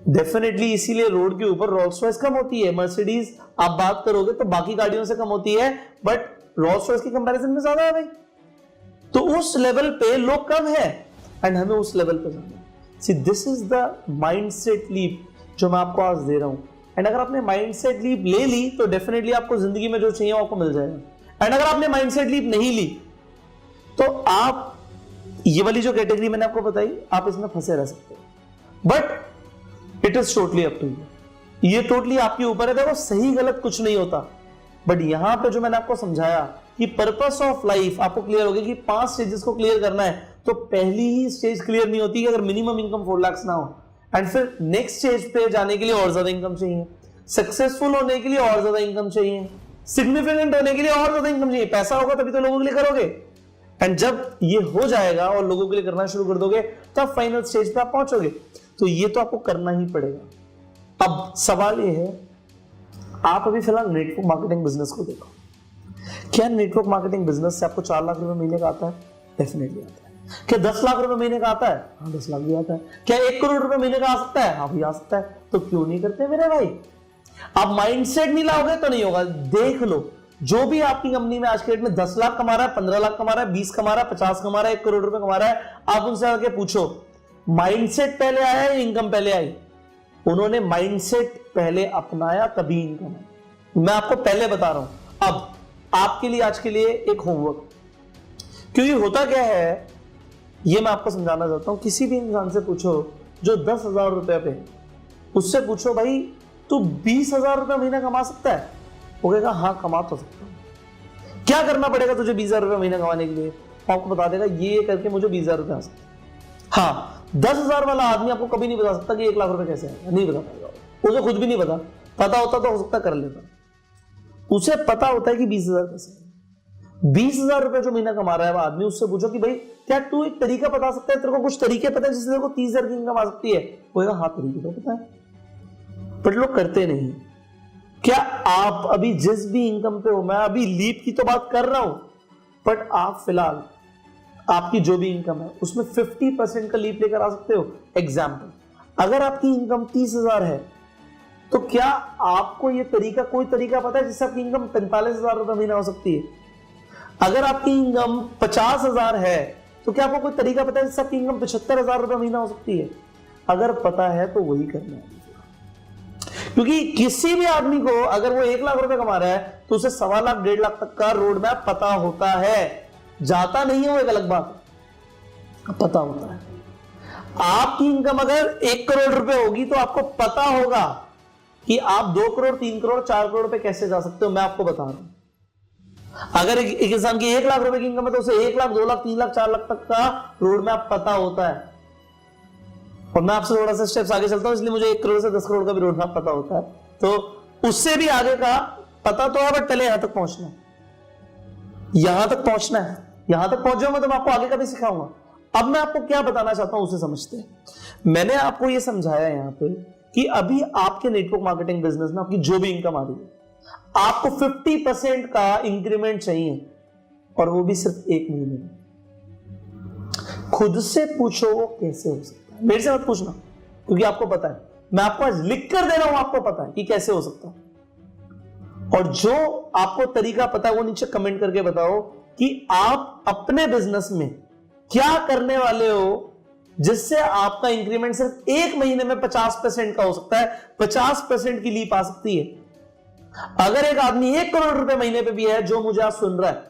डेफिनेटली, इसीलिए रोड के ऊपर रोल्स रॉयस कम होती है, मर्सिडीज आप बात करोगे तो बाकी गाड़ियों से कम होती है, बट रोल्स रॉयस की कंपैरिजन में ज्यादा है भाई। तो उस लेवल पे लोग कम है एंड हमें उस लेवल पे जाना है। See this is the mindset leap जो मैं आपको आज दे रहा हूं, एंड अगर आपने माइंडसेट लीप ले ली तो डेफिनेटली आपको जिंदगी में जो चाहिए आपको मिल जाएगा। एंड अगर आपने माइंडसेट लीप नहीं ली तो आप ये वाली जो कैटेगरी मैंने आपको बताई, आप इसमें फंसे रह सकते हो, but it is totally up to you, ये टोटली आपके ऊपर है। देखो, सही गलत कुछ नहीं होता, बट यहां पे जो मैंने आपको समझाया कि पर्पस ऑफ लाइफ आपको क्लियर हो गया कि 5 स्टेजेस को क्लियर करना है, तो पहली ही स्टेज क्लियर नहीं होती कि अगर मिनिमम इनकम 4 लाख ना हो, एंड फिर नेक्स्ट स्टेज पे जाने के लिए और ज्यादा इनकम चाहिए, सक्सेसफुल होने के लिए और ज्यादा इनकम चाहिए, सिग्निफिकेंट होने के लिए और ज्यादा इनकम चाहिए। पैसा होगा तभी तो लोगों के लिए करोगे, एंड जब ये हो जाएगा और लोगों के लिए करना शुरू कर दोगे तब फाइनल स्टेज पे आप पहुंचोगे। तो ये तो आपको करना ही पड़ेगा। अब सवाल ये है, आप अभी फिलहाल नेटवर्क मार्केटिंग बिजनेस को देखो, क्या नेटवर्क मार्केटिंग बिजनेस से आपको 4 लाख रुपए महीने का आता है? डेफिनेटली आता है। क्या 10 लाख रुपए महीने का आता है? हाँ, 10 लाख भी आता है। क्या 1 करोड़ रुपए महीने का आ सकता है? हाँ भी आ सकता है। तो क्यों नहीं करते मेरे भाई? आप माइंडसेट नहीं लाओगे तो नहीं होगा। देख लो, जो भी आपकी कंपनी में आज के डेट में 10 लाख कमा रहा है, 15 लाख कमा रहा है, 20 कमा रहा है, 50 कमा रहा है, 1 करोड़ रुपए कमा रहा है, आप उनसे आके पूछो माइंडसेट पहले आया या इनकम पहले आई? उन्होंने माइंडसेट पहले अपनाया तभी इनकम है। मैं आपको पहले बता रहा हूं। अब आपके लिए आज के लिए एक होमवर्क, क्योंकि होता क्या है ये मैं आपको समझाना चाहता हूं। किसी भी इंसान से पूछो जो 10,000 रुपए पे, उससे पूछो भाई तू 20,000 रुपए महीना कमा सकता है? वो कहेगा हाँ कमा तो सकता हूं। क्या करना पड़ेगा तुझे 20,000 रुपए महीना कमाने के लिए? आपको बता देगा ये करके मुझे 20,000 रुपए आ सकते हैं। हाँ, 10,000 वाला आदमी आपको कभी नहीं बता सकता कि 1 लाख रुपए कैसे आएगा, नहीं बता पाएगा। उसे खुद भी नहीं पता होता तो हो सकता कर लेता। उसे पता होता है कि 20,000 कैसे, 20,000 रुपए जो महीना कमा रहा है वो आदमी, उससे पूछो कि भाई क्या तू एक तरीका बता सकता है, तेरे को कुछ तरीके पता है जिससे तेरे को 30,000 की इनकम आ सकती है? वो कहेगा हाँ तरीके तो पता है, बट लोग करते नहीं। क्या आप अभी जिस भी इनकम पे हो, मैं अभी लीप की तो बात कर रहा हूं, बट आप फिलहाल आपकी जो भी इनकम है उसमें 50% का लीप लेकर आ सकते हो। एग्जाम्पल, अगर आपकी इनकम 30,000 है तो क्या आपको ये तरीका, कोई तरीका पता है जिससे आपकी इनकम 45,000 रुपए महीना हो सकती है? अगर आपकी इनकम 50,000 है तो क्या आपको कोई तरीका पता है जिससे आपकी इनकम 75,000 रुपए महीना हो सकती है? अगर पता है तो वही करना है, क्योंकि किसी भी आदमी को अगर वो 1 लाख रुपए कमा रहा है तो उसे 1.25 लाख 1.5 लाख तक का रोड मैप पता होता है। जाता नहीं है वो एक अलग बात है, पता होता है। आपकी इनकम अगर 1 करोड़ रुपए होगी तो आपको पता होगा कि आप 2 करोड़ 3 करोड़ 4 करोड़ रुपए कैसे जा सकते हो। मैं आपको बता रहा हूं, अगर एक इंसान की 1 लाख रुपए की इनकम है तो उसे 1 लाख 2 लाख 3 लाख 4 लाख तक का रोड मैप पता होता है। और मैं आपसे थोड़ा सा स्टेप्स आगे चलता हूं, इसलिए मुझे 1 करोड़ से 10 करोड़ का भी रोड मैप पता होता है, तो उससे भी आगे का पता तो है, बट पहले यहां तक पहुंचना है, यहां तक पहुंचना है। यहां तक पहुंच जाऊंगा तो मैं आपको आगे का भी सिखाऊंगा। अब मैं आपको क्या बताना चाहता हूं उसे समझते हैं। मैंने आपको यह समझाया यहां पे कि अभी आपके नेटवर्क मार्केटिंग बिजनेस में आपकी जो भी इनकम आ रही है, आपको 50% का इंक्रीमेंट चाहिए, और वो भी सिर्फ 1 महीने में। खुद से पूछो वो कैसे हो सकता है, मेरे से मत पूछना, क्योंकि आपको पता है। मैं आपको आज लिख कर दे रहा हूं, आपको पता है कि कैसे हो सकता है। और जो आपको तरीका पता है वो नीचे कमेंट करके बताओ कि आप अपने बिजनेस में क्या करने वाले हो जिससे आपका इंक्रीमेंट सिर्फ 1 महीने में 50% का हो सकता है, 50% की लीप आ सकती है। अगर एक आदमी 1 करोड़ रुपए महीने पे भी है, जो मुझे आज सुन रहा है,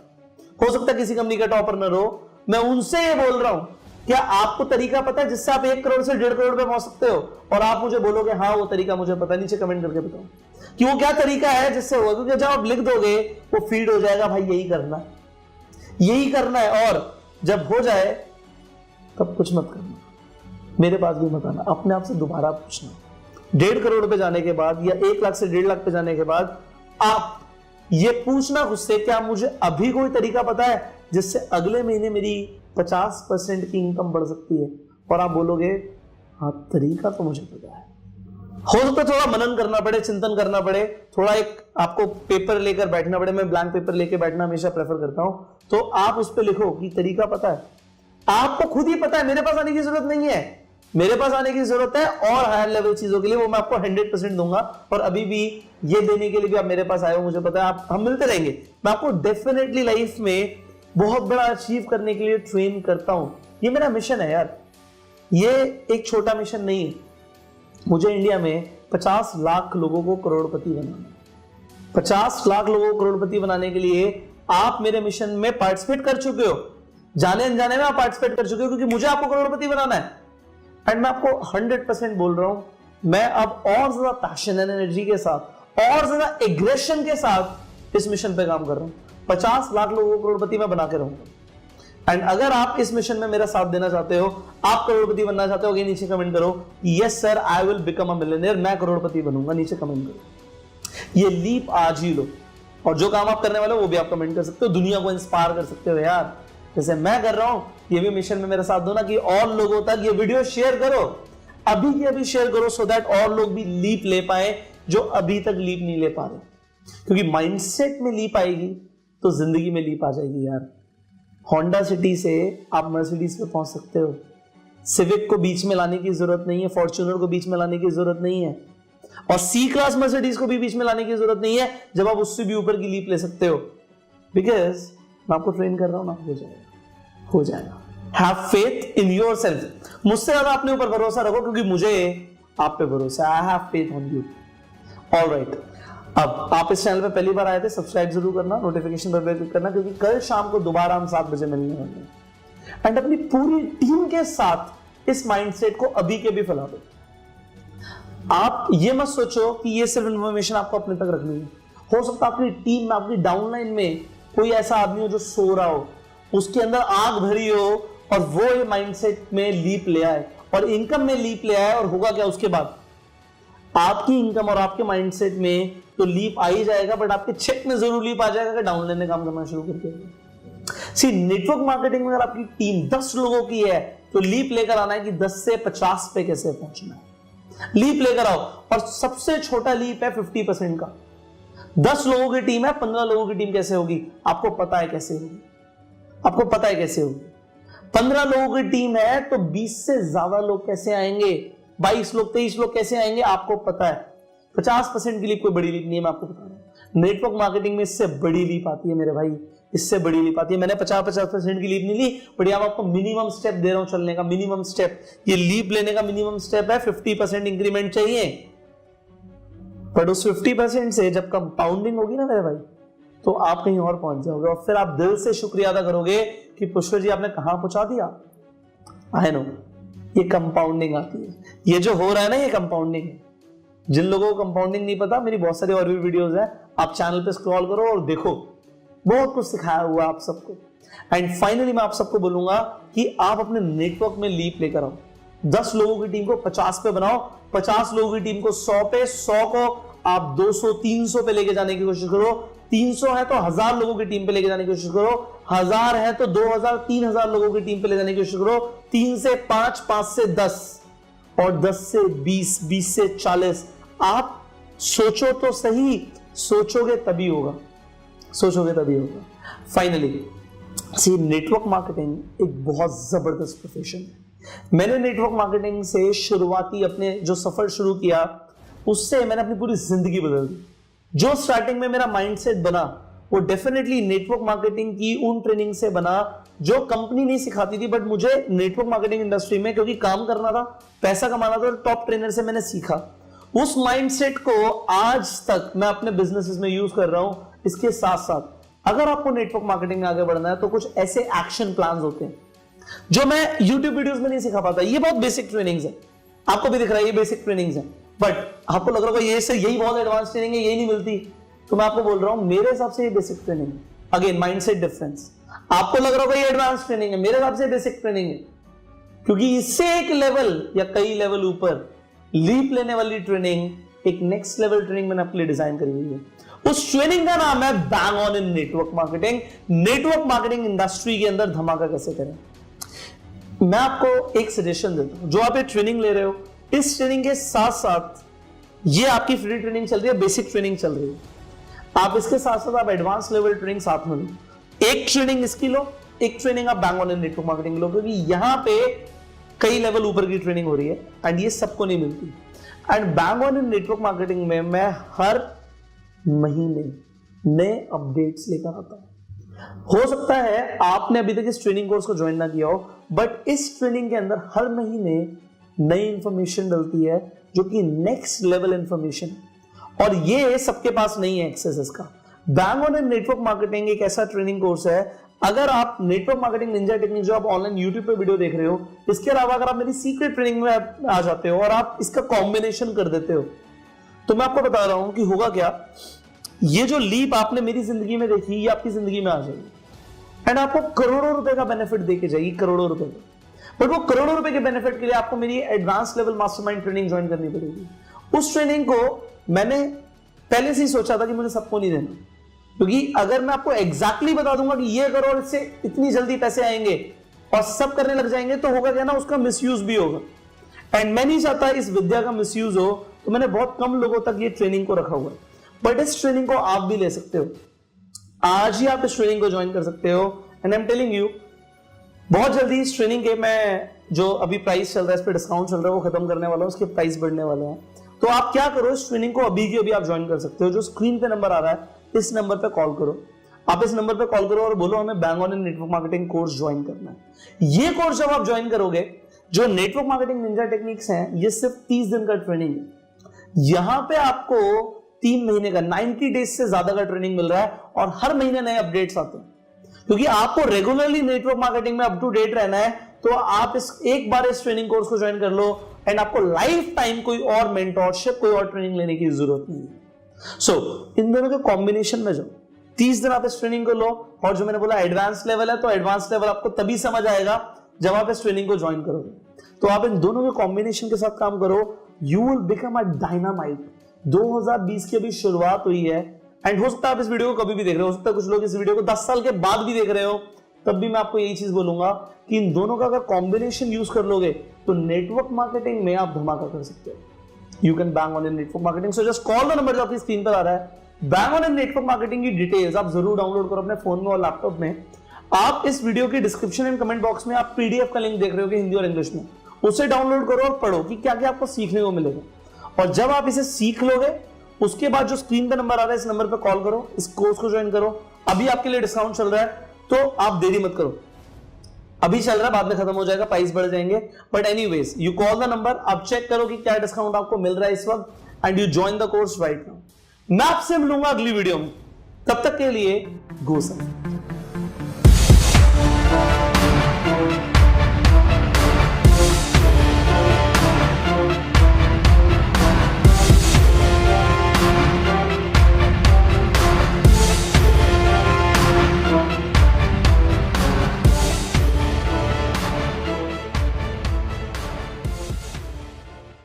हो सकता है किसी कंपनी का टॉप अर्नर हो, मैं उनसे ये बोल रहा हूं, क्या आपको तरीका पता है जिससे आप 1 करोड़ से 1.5 करोड़ पे पहुंच सकते हो? और आप मुझे बोलोगे हाँ वो तरीका मुझे पता है, नीचे कमेंट करके बताओ कि वो क्या तरीका है जिससे होगा। क्योंकि जब आप लिख दोगे वो फीड हो जाएगा, भाई यही करना है, यही करना है। और जब हो जाए तब कुछ मत करना, मेरे पास भी मत आना, अपने आप से दोबारा पूछना। 1.5 करोड़ पे जाने के बाद या 1 लाख से 1.5 लाख पे जाने के बाद आप ये पूछना खुद से, क्या मुझे अभी कोई तरीका पता है जिससे अगले महीने मेरी 50% की इनकम बढ़ सकती है? और आप बोलोगे हाँ तरीका तो मुझे पता है। हो सकता है थोड़ा मनन करना पड़े, चिंतन करना पड़े, थोड़ा एक आपको पेपर लेकर बैठना पड़े। मैं ब्लैंक पेपर लेकर बैठना हमेशा प्रेफर करता हूं। तो आप उस पर लिखो कि तरीका पता है, आपको खुद ही पता है, मेरे पास आने की जरूरत नहीं है। मेरे पास आने की जरूरत है और हायर लेवल चीजों के लिए, वो मैं आपको 100% दूंगा। और अभी भी ये देने के लिए भी आप मेरे पास आए हो, मुझे पता है, आप हम मिलते रहेंगे। मैं आपको डेफिनेटली लाइफ में बहुत बड़ा अचीव करने के लिए ट्रेन करता हूं। ये मेरा मिशन है यार, ये एक छोटा मिशन नहीं है। मुझे इंडिया में 50 लाख लोगों को करोड़पति बनाना है। 50 लाख लोगों को करोड़पति बनाने के लिए आप मेरे मिशन में पार्टिसिपेट कर चुके हो, जाने अनजाने में आप पार्टिसिपेट कर चुके हो, क्योंकि मुझे आपको करोड़पति बनाना है। एंड मैं आपको 100% बोल रहा हूं, मैं अब और ज्यादा पैशन एंड एनर्जी के साथ और ज्यादा एग्रेशन के साथ इस मिशन पे काम कर रहा हूं। 50 लाख लोगों को करोड़पति मैं बना के रहूंगा। एंड अगर आप इस मिशन में मेरा साथ देना चाहते हो, आप करोड़पति बनना चाहते हो, नीचे कमेंट करो yes sir I will become a millionaire, मैं करोड़पति बनूंगा, नीचे कमेंट करो। ये लीप आज ही लो, और जो काम आप करने वाले हो वो भी आप कमेंट कर सकते हो, दुनिया को इंस्पायर कर सकते हो यार, जैसे मैं कर रहा हूं। ये भी मिशन में मेरा साथ दो ना, कि और लोगों तक ये वीडियो शेयर करो, अभी की अभी शेयर करो, सो दैट और लोग भी लीप ले पाए जो अभी तक लीप नहीं ले पा रहे। क्योंकि माइंडसेट में लीप आएगी तो जिंदगी में लीप आ जाएगी यार। होंडा सिटी से आप मर्सिडीज पे पहुंच सकते हो, सिविक को बीच में लाने की जरूरत नहीं है, फॉर्च्यूनर को बीच में लाने की जरूरत नहीं है, और सी क्लास मर्सिडीज को भी बीच में लाने की जरूरत नहीं है, जब आप उससे भी ऊपर की लीप ले सकते हो। बिकॉज मैं आपको ट्रेन कर रहा हूं ना, हो जाएगा, हो जाएगा। Have faith in yourself. मुझसे ज्यादा अपने ऊपर भरोसा रखो, क्योंकि मुझे आप पे भरोसा है। I have faith on you. Alright, अब आप इस चैनल पे पहली बार आए थे, सब्सक्राइब जरूर करना, नोटिफिकेशन पर क्लिक करना, क्योंकि कल शाम को दोबारा हम 7 बजे मिलने वाले हैं। एंड अपनी पूरी टीम के साथ इस माइंडसेट को अभी के भी फैला दो। आप ये मत सोचो कि ये सिर्फ इन्फॉर्मेशन आपको अपने तक रखनी है। हो सकता है आपकी टीम में, आपकी डाउनलाइन में कोई ऐसा आदमी हो जो सो रहा हो, उसके अंदर आग भरी हो, और वो ये माइंडसेट में लीप ले आए और इनकम में लीप ले आए। और होगा क्या उसके बाद? आपकी इनकम और आपके माइंडसेट में तो लीप आ ही जाएगा, बट आपके चेक में जरूर लीप आ जाएगा कि डाउनलाइन ने काम करना शुरू कर दिया। सी, नेटवर्क मार्केटिंग में अगर आपकी टीम 10 लोगों की है तो लीप लेकर आना है कि 10 से 50 पे कैसे पहुंचना है। लीप लेकर आओ, और सबसे छोटा लीप है 50% का। 10 लोगों की टीम है, 15 लोगों की टीम कैसे होगी? आपको पता है कैसे होगी, आपको पता है कैसे होगी। 15 लोगों की टीम है तो 20 से ज्यादा लोग कैसे आएंगे, 22 लोग 23 लोग कैसे आएंगे, आपको पता है 50% की लीप कोई बड़ी लीप नहीं है, मैं आपको बता रहा हूं। नेटवर्क मार्केटिंग में इससे बड़ी लीप आती है मेरे भाई, इससे बड़ी लीप आती है। मैंने 50% की लीप नहीं ली, बट यहां आपको मिनिमम स्टेप दे रहा हूं चलने का, मिनिमम स्टेप। ये लीप लेने का मिनिमम स्टेप है 50% इंक्रीमेंट चाहिए, बट उस 50% से जब कंपाउंडिंग होगी ना मेरे भाई, तो आप कहीं और पहुंच जाओगे और फिर आप दिल से शुक्रिया अदा करोगे कि पुष्कर जी आपने कहां पहुंचा दिया। आई नो, ये कंपाउंडिंग आती है, ये जो हो रहा है ना ये कंपाउंडिंग है। जिन लोगों को कंपाउंडिंग नहीं पता, मेरी बहुत सारी और भी वीडियोस हैं, आप चैनल पे स्क्रॉल करो और देखो, बहुत कुछ सिखाया हुआ आप सबको। एंड फाइनली मैं आप सबको बोलूंगा कि आप अपने नेटवर्क में लीप लेकर आओ। 10 लोगों की टीम को 50 पे बनाओ, 50 लोगों की टीम को 100 पे, 100 को आप 200 300 पे लेके जाने की कोशिश करो, 300 है तो 1000 लोगों की टीम पे लेके जाने की कोशिश करो, 1000 है तो 2000 3000 लोगों की टीम पे ले जाने की कोशिश करो, 3 से 5, 5 से 10 और 10 से 20, 20 से 40। आप सोचो तो सही, सोचोगे तभी होगा, सोचोगे तभी होगा। फाइनली सी, नेटवर्क मार्केटिंग एक बहुत जबरदस्त प्रोफेशन है। मैंने नेटवर्क मार्केटिंग से शुरुआती अपने जो सफर शुरू किया, उससे मैंने अपनी पूरी जिंदगी बदल दी। जो स्टार्टिंग में मेरा माइंडसेट बना वो डेफिनेटली नेटवर्क मार्केटिंग की उन ट्रेनिंग से बना जो कंपनी नहीं सिखाती थी, बट मुझे नेटवर्क मार्केटिंग इंडस्ट्री में क्योंकि काम करना था, पैसा कमाना था, टॉप ट्रेनर से मैंने सीखा। उस माइंडसेट को आज तक मैं अपने बिजनेसेस में यूज कर रहा हूं। इसके साथ साथ अगर आपको नेटवर्क मार्केटिंग में आगे बढ़ना है तो कुछ ऐसे एक्शन प्लान्स होते हैं जो मैं YouTube वीडियोस में नहीं सिखा पाता। ये बहुत बेसिक ट्रेनिंग्स है, आपको भी दिख रहा है ये बेसिक ट्रेनिंग्स है, बट आपको लग रहा होगा ये से यही बहुत एडवांस ट्रेनिंग है, यही नहीं मिलती। तो मैं आपको बोल रहा हूं मेरे हिसाब से ये बेसिक ट्रेनिंग है। अगेन माइंडसेट डिफरेंस, आपको लग रहा होगा ये एडवांस ट्रेनिंग है, मेरे हिसाब से बेसिक ट्रेनिंग है, क्योंकि इससे एक लेवल या कई लेवल ऊपर लीप लेने वाली ट्रेनिंग, एक नेक्स्ट लेवल ट्रेनिंग मैंने अपने लिए डिजाइन करी हुई है। उस ट्रेनिंग का नाम है bang on in network marketing. Network marketing industry के अंदर धमाका कैसे करें। मैं आपको एक सजेशन देता हूं, जो आप ये ट्रेनिंग ले रहे हो, इस ट्रेनिंग के साथ साथ ये आपकी फ्री ट्रेनिंग चल रही है, बेसिक ट्रेनिंग चल रही है, आप इसके साथ साथ आप एडवांस लेवल ट्रेनिंग साथ में लो। एक ट्रेनिंग इसकी लो, एक ट्रेनिंग आप bang on in network marketing लो, क्योंकि यहां पे कई लेवल ऊपर की ट्रेनिंग हो रही है एंड ये सबको नहीं मिलती। And bang on in network marketing में मैं हर महीने नए अपडेट्स लेकर आता हूं। हो सकता है आपने अभी तक इस ट्रेनिंग कोर्स को ज्वाइन ना किया हो, बट इस ट्रेनिंग के अंदर हर महीने नई इंफॉर्मेशन डलती है जो कि नेक्स्ट लेवल इंफॉर्मेशन है, और ये सबके पास नहीं है एक्सेस इसका। Bang on in network marketing एक ऐसा ट्रेनिंग कोर्स है, अगर आप नेटवर्क मार्केटिंग निंजा टेक्निक जो आप ऑनलाइन यूट्यूब पे वीडियो देख रहे हो, इसके अलावा अगर आप मेरी सीक्रेट ट्रेनिंग में आ जाते हो और आप इसका कॉम्बिनेशन कर देते हो, तो मैं आपको बता रहा हूं कि होगा क्या। ये जो लीप आपने मेरी जिंदगी में देखी, ये आपकी जिंदगी में आ जाएगी एंड आपको करोड़ों रुपए का बेनिफिट देके जाएगी, करोड़ों रुपए का। बट वो करोड़ों रुपए के बेनिफिट के लिए आपको मेरी advance level mastermind training join करनी पड़ेगी। उस ट्रेनिंग को मैंने पहले से ही सोचा था कि मुझे सबको नहीं देना, क्योंकि अगर मैं आपको एग्जैक्टली बता दूंगा कि ये करो और इससे इतनी जल्दी पैसे आएंगे और सब करने लग जाएंगे, तो होगा क्या ना, उसका मिसयूज भी होगा। एंड मैं नहीं चाहता इस विद्या का मिसयूज हो, तो मैंने बहुत कम लोगों तक ये ट्रेनिंग को रखा हुआ है। बट इस ट्रेनिंग को आप भी ले सकते हो, आज ही आप इस ट्रेनिंग को ज्वाइन कर सकते हो। And I am telling you, बहुत जल्दी इस ट्रेनिंग के मैं जो अभी प्राइस चल रहा है, इस पे डिस्काउंट चल रहा है, वो खत्म करने वाला हूं, उसके प्राइस बढ़ने वाले हैं। तो आप क्या करो, इस ट्रेनिंग को अभी की अभी आप ज्वाइन कर सकते हो। जो स्क्रीन पे नंबर आ रहा है, इस नंबर पे कॉल करो, आप इस नंबर पे कॉल करो और बोलो हमें bang on in network marketing course join करना है। ये कोर्स जब आप ज्वाइन करोगे, जो नेटवर्क मार्केटिंग निंजा टेक्निक्स हैं, ये सिर्फ 30 दिन का ट्रेनिंग है। यहां पे आपको 3 महीने का 90 डेज से ज्यादा का ट्रेनिंग मिल रहा है और हर महीने नए अपडेट्स आते हैं, क्योंकि आपको रेगुलरली नेटवर्क मार्केटिंग में अप टू डेट रहना है। तो आप एक बार इस ट्रेनिंग कोर्स को ज्वाइन कर लो एंड आपको लाइफ टाइम कोई और मेंटोरशिप, कोई और ट्रेनिंग लेने की जरूरत नहीं है। सो इन दोनों के कॉम्बिनेशन में जाओ, 30 दिन आप इस ट्रेनिंग को लो, और जो मैंने बोला एडवांस लेवल है, तो एडवांस लेवल आपको तभी समझ आएगा जब आप इस ट्रेनिंग को ज्वाइन करोगे। तो आप इन दोनों के कॉम्बिनेशन के साथ काम करो, you will become a dynamite. 2020 की अभी शुरुआत हुई है एंड हो सकता है आप इस वीडियो को कभी भी देख रहे हो, सकता है कुछ लोग इस वीडियो को 10 साल के बाद भी देख रहे हो, तब भी मैं आपको यही चीज बोलूंगा कि इन दोनों का अगर कॉम्बिनेशन यूज कर लोगे तो नेटवर्क मार्केटिंग में आप धमाका कर सकते हो। You can bang on in network marketing. So just call the number जो आपकी स्क्रीन पर आ रहा है। Bang on in network marketing की डिटेल्स आप जरूर डाउनलोड करो अपने फोन में और लैपटॉप में। आप इस वीडियो के डिस्क्रिप्शन एंड कमेंट बॉक्स में आप पीडीएफ का लिंक देख रहे हो हिंदी और इंग्लिश में, उसे डाउनलोड करो और पढ़ो कि क्या क्या आपको सीखने को मिलेगा। और जब आप इसे सीख लोगे उसके बाद जो स्क्रीन पे नंबर आ रहा है इस नंबर पे कॉल करो, इस कोर्स को ज्वाइन करो। अभी आपके लिए डिस्काउंट चल रहा है तो आप देरी मत करो, अभी चल रहा है, बाद में खत्म हो जाएगा, प्राइस बढ़ जाएंगे। But anyways you call the number, आप चेक करो कि क्या डिस्काउंट आपको मिल रहा है इस वक्त and you join the course right now. मैं आपसे मिलूंगा अगली वीडियो में, तब तक के लिए गो सर।